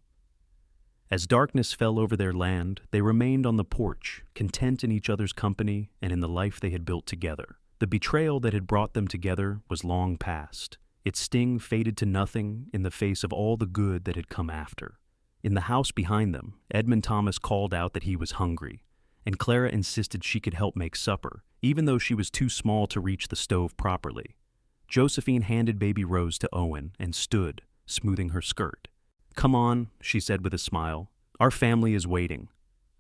Speaker 1: As darkness fell over their land, they remained on the porch, content in each other's company and in the life they had built together. The betrayal that had brought them together was long past. Its sting faded to nothing in the face of all the good that had come after. In the house behind them, Edmund Thomas called out that he was hungry, and Clara insisted she could help make supper, even though she was too small to reach the stove properly. Josephine handed baby Rose to Owen and stood, smoothing her skirt. "Come on," she said with a smile. "Our family is waiting."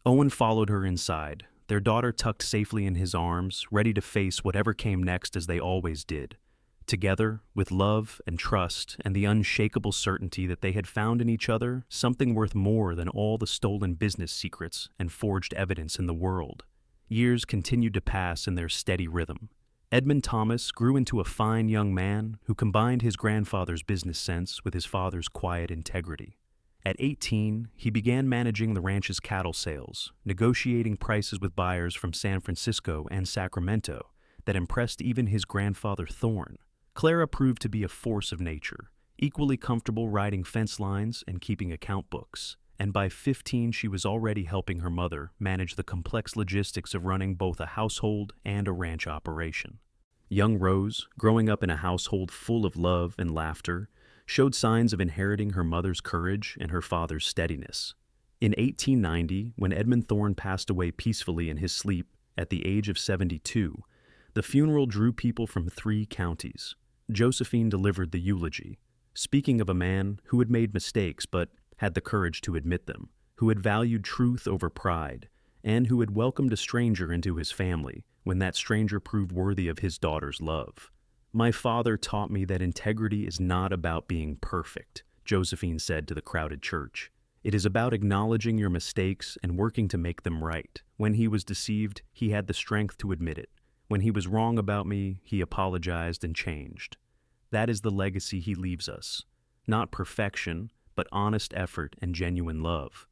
Speaker 1: Owen followed her inside, their daughter tucked safely in his arms, ready to face whatever came next as they always did. Together, with love and trust and the unshakable certainty that they had found in each other something worth more than all the stolen business secrets and forged evidence in the world. Years continued to pass in their steady rhythm. Edmund Thomas grew into a fine young man who combined his grandfather's business sense with his father's quiet integrity. At 18, he began managing the ranch's cattle sales, negotiating prices with buyers from San Francisco and Sacramento that impressed even his grandfather Thorne. Clara proved to be a force of nature, equally comfortable riding fence lines and keeping account books, and by 15 she was already helping her mother manage the complex logistics of running both a household and a ranch operation. Young Rose, growing up in a household full of love and laughter, showed signs of inheriting her mother's courage and her father's steadiness. In 1890, when Edmund Thorne passed away peacefully in his sleep at the age of 72, the funeral drew people from 3 counties. Josephine delivered the eulogy, speaking of a man who had made mistakes but had the courage to admit them, who had valued truth over pride, and who had welcomed a stranger into his family when that stranger proved worthy of his daughter's love. "My father taught me that integrity is not about being perfect," Josephine said to the crowded church. "It is about acknowledging your mistakes and working to make them right. When he was deceived, he had the strength to admit it. When he was wrong about me, he apologized and changed. That is the legacy he leaves us. Not perfection, but honest effort and genuine love."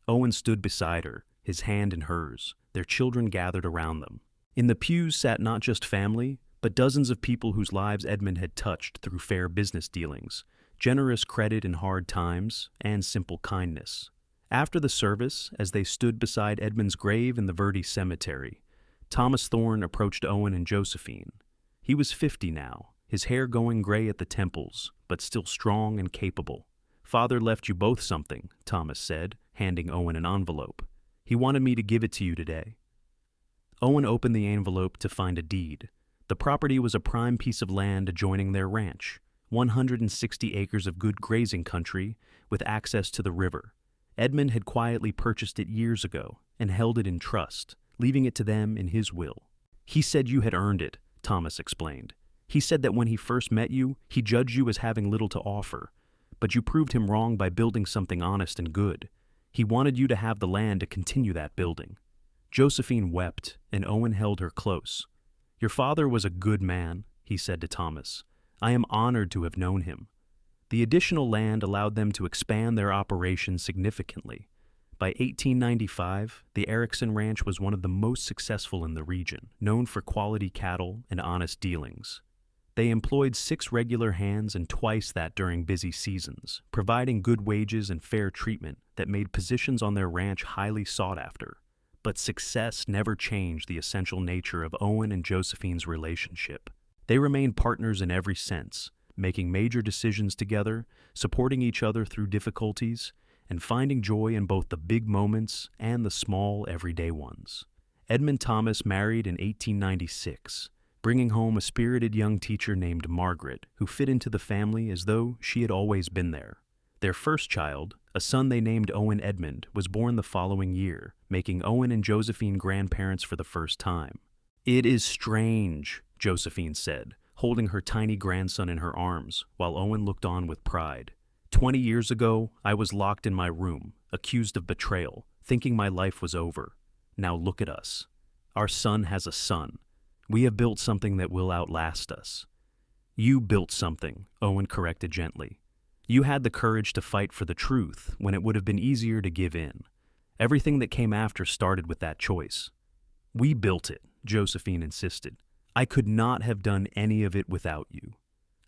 Speaker 1: Owen stood beside her, his hand in hers, their children gathered around them. In the pews sat not just family, but dozens of people whose lives Edmund had touched through fair business dealings, generous credit in hard times, and simple kindness. After the service, as they stood beside Edmund's grave in the Verde Cemetery, Thomas Thorne approached Owen and Josephine. He was 50 now, his hair going gray at the temples, but still strong and capable. "Father left you both something," Thomas said, handing Owen an envelope. "He wanted me to give it to you today." Owen opened the envelope to find a deed. The property was a prime piece of land adjoining their ranch, 160 acres of good grazing country with access to the river. Edmund had quietly purchased it years ago and held it in trust, leaving it to them in his will. "He said you had earned it," Thomas explained. "He said that when he first met you, he judged you as having little to offer, but you proved him wrong by building something honest and good. He wanted you to have the land to continue that building." Josephine wept, and Owen held her close. "Your father was a good man," he said to Thomas. "I am honored to have known him." The additional land allowed them to expand their operations significantly. By 1895, the Erickson Ranch was one of the most successful in the region, known for quality cattle and honest dealings. They employed 6 regular hands and twice that during busy seasons, providing good wages and fair treatment that made positions on their ranch highly sought after. But success never changed the essential nature of Owen and Josephine's relationship. They remained partners in every sense, making major decisions together, supporting each other through difficulties, and finding joy in both the big moments and the small, everyday ones. Edmund Thomas married in 1896, bringing home a spirited young teacher named Margaret, who fit into the family as though she had always been there. Their first child, a son they named Owen Edmund, was born the following year, making Owen and Josephine grandparents for the first time. "It is strange," Josephine said, holding her tiny grandson in her arms, while Owen looked on with pride. 20 years ago, I was locked in my room, accused of betrayal, thinking my life was over. Now look at us. Our son has a son. We have built something that will outlast us." "You built something," Owen corrected gently. "You had the courage to fight for the truth when it would have been easier to give in. Everything that came after started with that choice." "We built it," Josephine insisted. "I could not have done any of it without you."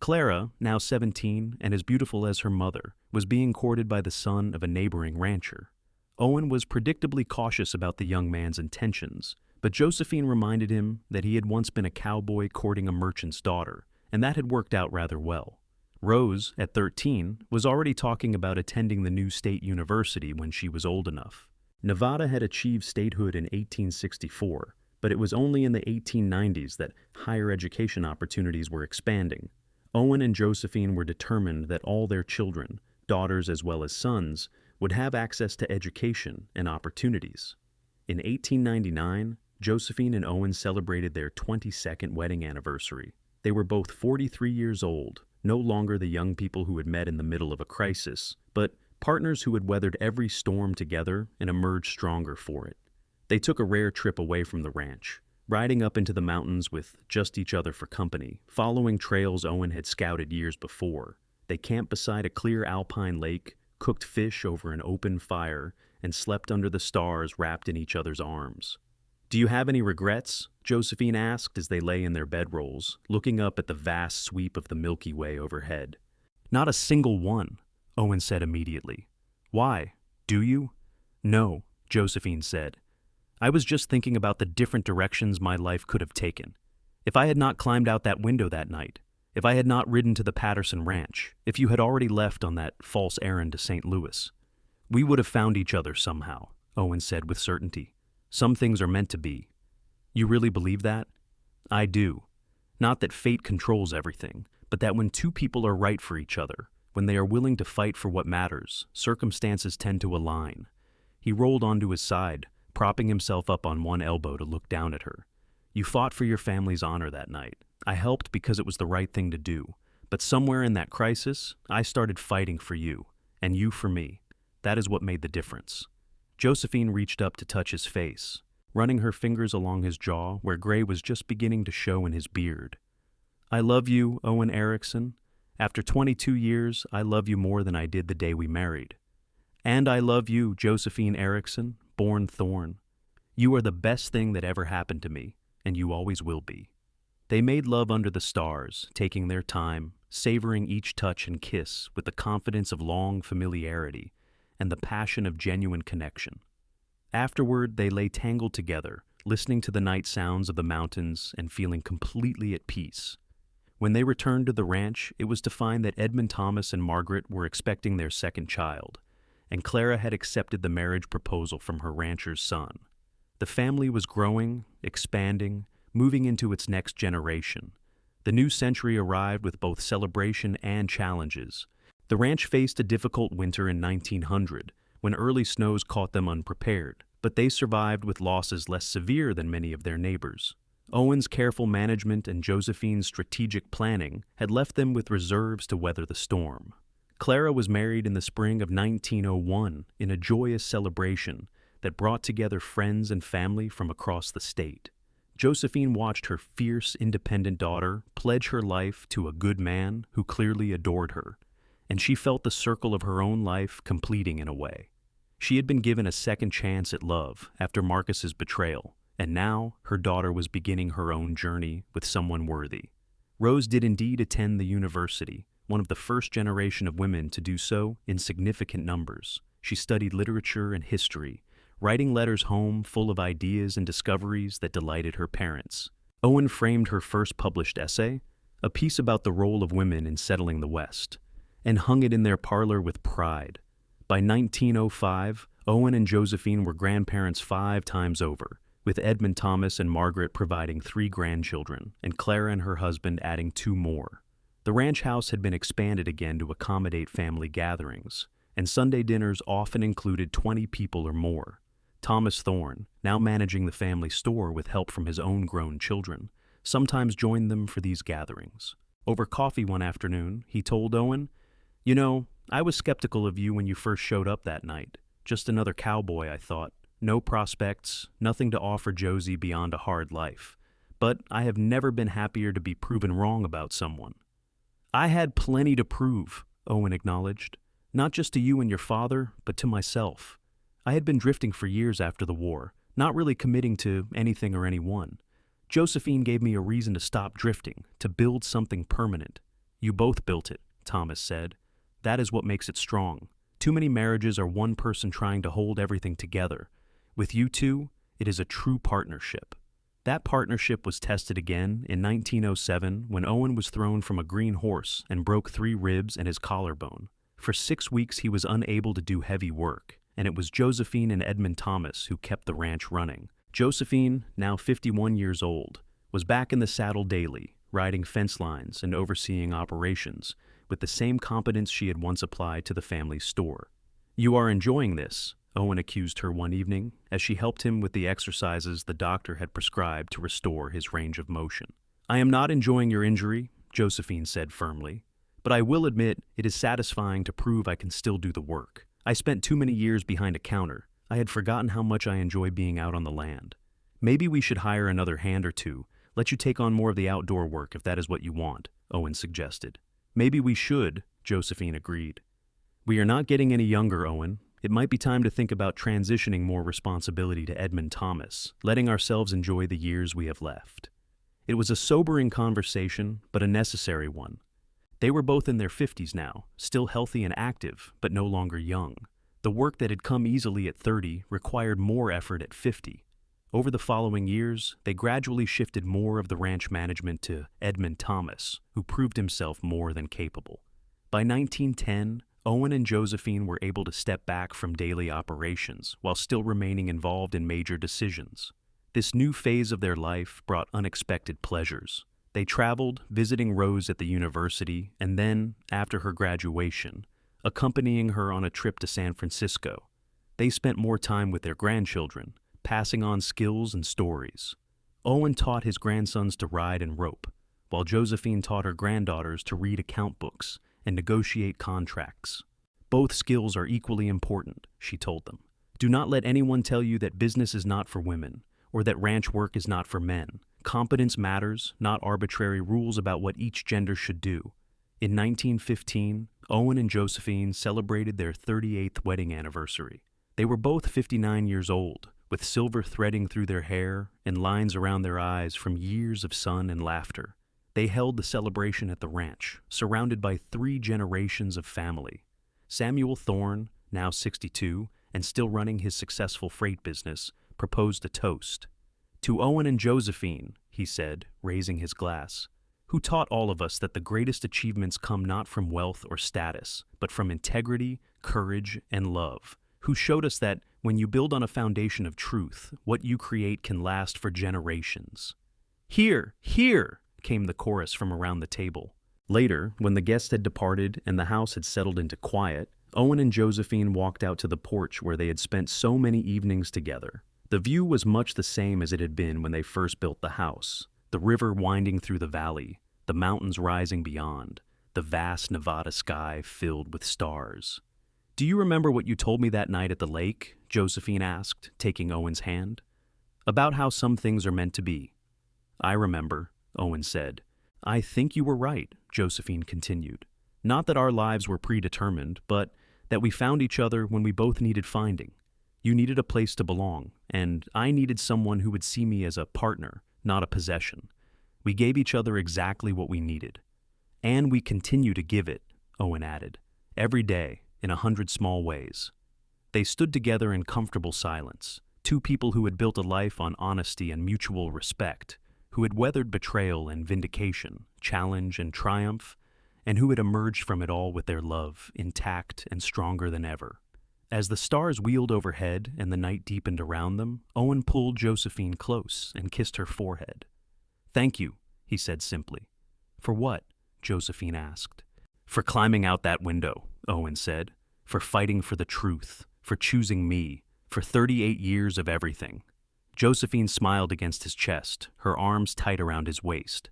Speaker 1: Clara, now 17 and as beautiful as her mother, was being courted by the son of a neighboring rancher. Owen was predictably cautious about the young man's intentions, but Josephine reminded him that he had once been a cowboy courting a merchant's daughter, and that had worked out rather well. Rose, at 13, was already talking about attending the new state university when she was old enough. Nevada had achieved statehood in 1864, but it was only in the 1890s that higher education opportunities were expanding. Owen and Josephine were determined that all their children, daughters as well as sons, would have access to education and opportunities. In 1899, Josephine and Owen celebrated their 22nd wedding anniversary. They were both 43 years old, no longer the young people who had met in the middle of a crisis, but partners who had weathered every storm together and emerged stronger for it. They took a rare trip away from the ranch, riding up into the mountains with just each other for company, following trails Owen had scouted years before. They camped beside a clear alpine lake, cooked fish over an open fire, and slept under the stars wrapped in each other's arms. "Do you have any regrets?" Josephine asked as they lay in their bedrolls, looking up at the vast sweep of the Milky Way overhead. "Not a single one," Owen said immediately. "Why? Do you?" "No," Josephine said. "I was just thinking about the different directions my life could have taken. If I had not climbed out that window that night, if I had not ridden to the Patterson Ranch, if you had already left on that false errand to St. Louis, we would have found each other somehow," Owen said with certainty. "Some things are meant to be." "You really believe that?" "I do. Not that fate controls everything, but that when two people are right for each other, when they are willing to fight for what matters, circumstances tend to align. He rolled onto his side, propping himself up on one elbow to look down at her. You fought for your family's honor that night. I helped because it was the right thing to do. But somewhere in that crisis, I started fighting for you, and you for me. That is what made the difference. Josephine reached up to touch his face, running her fingers along his jaw where gray was just beginning to show in his beard. I love you, Owen Erickson. After 22 years, I love you more than I did the day we married. And I love you, Josephine Erickson, born Thorne. You are the best thing that ever happened to me, and you always will be. They made love under the stars, taking their time, savoring each touch and kiss with the confidence of long familiarity and the passion of genuine connection. Afterward, they lay tangled together, listening to the night sounds of the mountains and feeling completely at peace. When they returned to the ranch, it was to find that Edmund Thomas and Margaret were expecting their second child, and Clara had accepted the marriage proposal from her rancher's son. The family was growing, expanding, moving into its next generation. The new century arrived with both celebration and challenges. The ranch faced a difficult winter in 1900, when early snows caught them unprepared, but they survived with losses less severe than many of their neighbors. Owen's careful management and Josephine's strategic planning had left them with reserves to weather the storm. Clara was married in the spring of 1901 in a joyous celebration that brought together friends and family from across the state. Josephine watched her fierce, independent daughter pledge her life to a good man who clearly adored her, and she felt the circle of her own life completing in a way. She had been given a second chance at love after Marcus's betrayal, and now her daughter was beginning her own journey with someone worthy. Rose did indeed attend the university, one of the first generation of women to do so in significant numbers. She studied literature and history, writing letters home full of ideas and discoveries that delighted her parents. Owen framed her first published essay, a piece about the role of women in settling the West, and hung it in their parlor with pride. By 1905, Owen and Josephine were grandparents 5 times over, with Edmund Thomas and Margaret providing 3 grandchildren, and Clara and her husband adding 2 more. The ranch house had been expanded again to accommodate family gatherings, and Sunday dinners often included 20 people or more. Thomas Thorne, now managing the family store with help from his own grown children, sometimes joined them for these gatherings. Over coffee one afternoon, he told Owen, "You know, I was skeptical of you when you first showed up that night. Just another cowboy, I thought. No prospects, nothing to offer Josie beyond a hard life. But I have never been happier to be proven wrong about someone." "I had plenty to prove," Owen acknowledged. "Not just to you and your father, but to myself. I had been drifting for years after the war, not really committing to anything or anyone. Josephine gave me a reason to stop drifting, to build something permanent. You both built it," Thomas said. "That is what makes it strong. Too many marriages are one person trying to hold everything together. With you two, it is a true partnership." That partnership was tested again in 1907 when Owen was thrown from a green horse and broke 3 ribs and his collarbone. For 6 weeks he was unable to do heavy work, and it was Josephine and Edmund Thomas who kept the ranch running. Josephine, now 51 years old, was back in the saddle daily, riding fence lines and overseeing operations, with the same competence she had once applied to the family's store. "You are enjoying this," Owen accused her one evening as she helped him with the exercises the doctor had prescribed to restore his range of motion. "I am not enjoying your injury," Josephine said firmly, "but I will admit it is satisfying to prove I can still do the work. I spent too many years behind a counter. I had forgotten how much I enjoy being out on the land. Maybe we should hire another hand or two, let you take on more of the outdoor work if that is what you want," Owen suggested. "Maybe we should," Josephine agreed. "We are not getting any younger, Owen. It might be time to think about transitioning more responsibility to Edmund Thomas, letting ourselves enjoy the years we have left." It was a sobering conversation, but a necessary one. They were both in their 50s now, still healthy and active, but no longer young. The work that had come easily at 30 required more effort at 50. Over the following years, they gradually shifted more of the ranch management to Edmund Thomas, who proved himself more than capable. By 1910, Owen and Josephine were able to step back from daily operations while still remaining involved in major decisions. This new phase of their life brought unexpected pleasures. They traveled, visiting Rose at the university, and then, after her graduation, accompanying her on a trip to San Francisco. They spent more time with their grandchildren, passing on skills and stories. Owen taught his grandsons to ride and rope, while Josephine taught her granddaughters to read account books and negotiate contracts. Both skills are equally important, she told them. Do not let anyone tell you that business is not for women, or that ranch work is not for men. Competence matters, not arbitrary rules about what each gender should do. In 1915, Owen and Josephine celebrated their 38th wedding anniversary. They were both 59 years old, with silver threading through their hair and lines around their eyes from years of sun and laughter. They held the celebration at the ranch, surrounded by 3 generations of family. Samuel Thorne, now 62, and still running his successful freight business, proposed a toast. To Owen and Josephine, he said, raising his glass, who taught all of us that the greatest achievements come not from wealth or status, but from integrity, courage, and love, who showed us that when you build on a foundation of truth, what you create can last for generations. Hear, hear, came the chorus from around the table. Later, when the guests had departed and the house had settled into quiet, Owen and Josephine walked out to the porch where they had spent so many evenings together. The view was much the same as it had been when they first built the house, the river winding through the valley, the mountains rising beyond, the vast Nevada sky filled with stars. Do you remember what you told me that night at the lake? Josephine asked, taking Owen's hand. About how some things are meant to be. I remember, Owen said. I think you were right, Josephine continued. Not that our lives were predetermined, but that we found each other when we both needed finding. You needed a place to belong, and I needed someone who would see me as a partner, not a possession. We gave each other exactly what we needed. And we continue to give it, Owen added, every day, in 100 small ways. They stood together in comfortable silence, 2 people who had built a life on honesty and mutual respect, who had weathered betrayal and vindication, challenge and triumph, and who had emerged from it all with their love intact and stronger than ever. As the stars wheeled overhead and the night deepened around them, Owen pulled Josephine close and kissed her forehead. Thank you, he said simply. For what? Josephine asked. For climbing out that window, Owen said. For fighting for the truth, for choosing me, for 38 years of everything. Josephine smiled against his chest, her arms tight around his waist.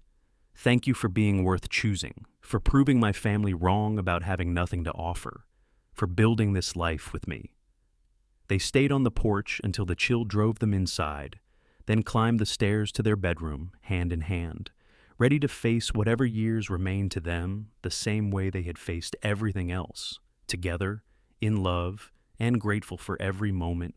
Speaker 1: Thank you for being worth choosing, for proving my family wrong about having nothing to offer, for building this life with me. They stayed on the porch until the chill drove them inside, then climbed the stairs to their bedroom, hand in hand, ready to face whatever years remained to them the same way they had faced everything else, together, in love, and grateful for every moment.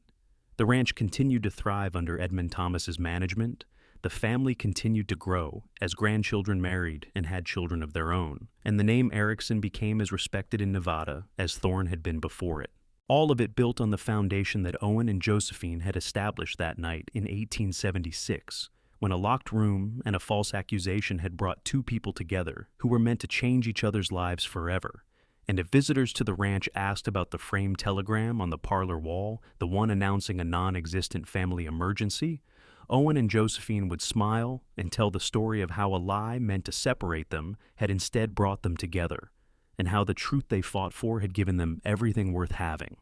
Speaker 1: The ranch continued to thrive under Edmund Thomas's management. The family continued to grow as grandchildren married and had children of their own, and the name Erickson became as respected in Nevada as Thorne had been before it. All of it built on the foundation that Owen and Josephine had established that night in 1876, when a locked room and a false accusation had brought 2 people together who were meant to change each other's lives forever. And if visitors to the ranch asked about the framed telegram on the parlor wall, the one announcing a non-existent family emergency, Owen and Josephine would smile and tell the story of how a lie meant to separate them had instead brought them together, and how the truth they fought for had given them everything worth having.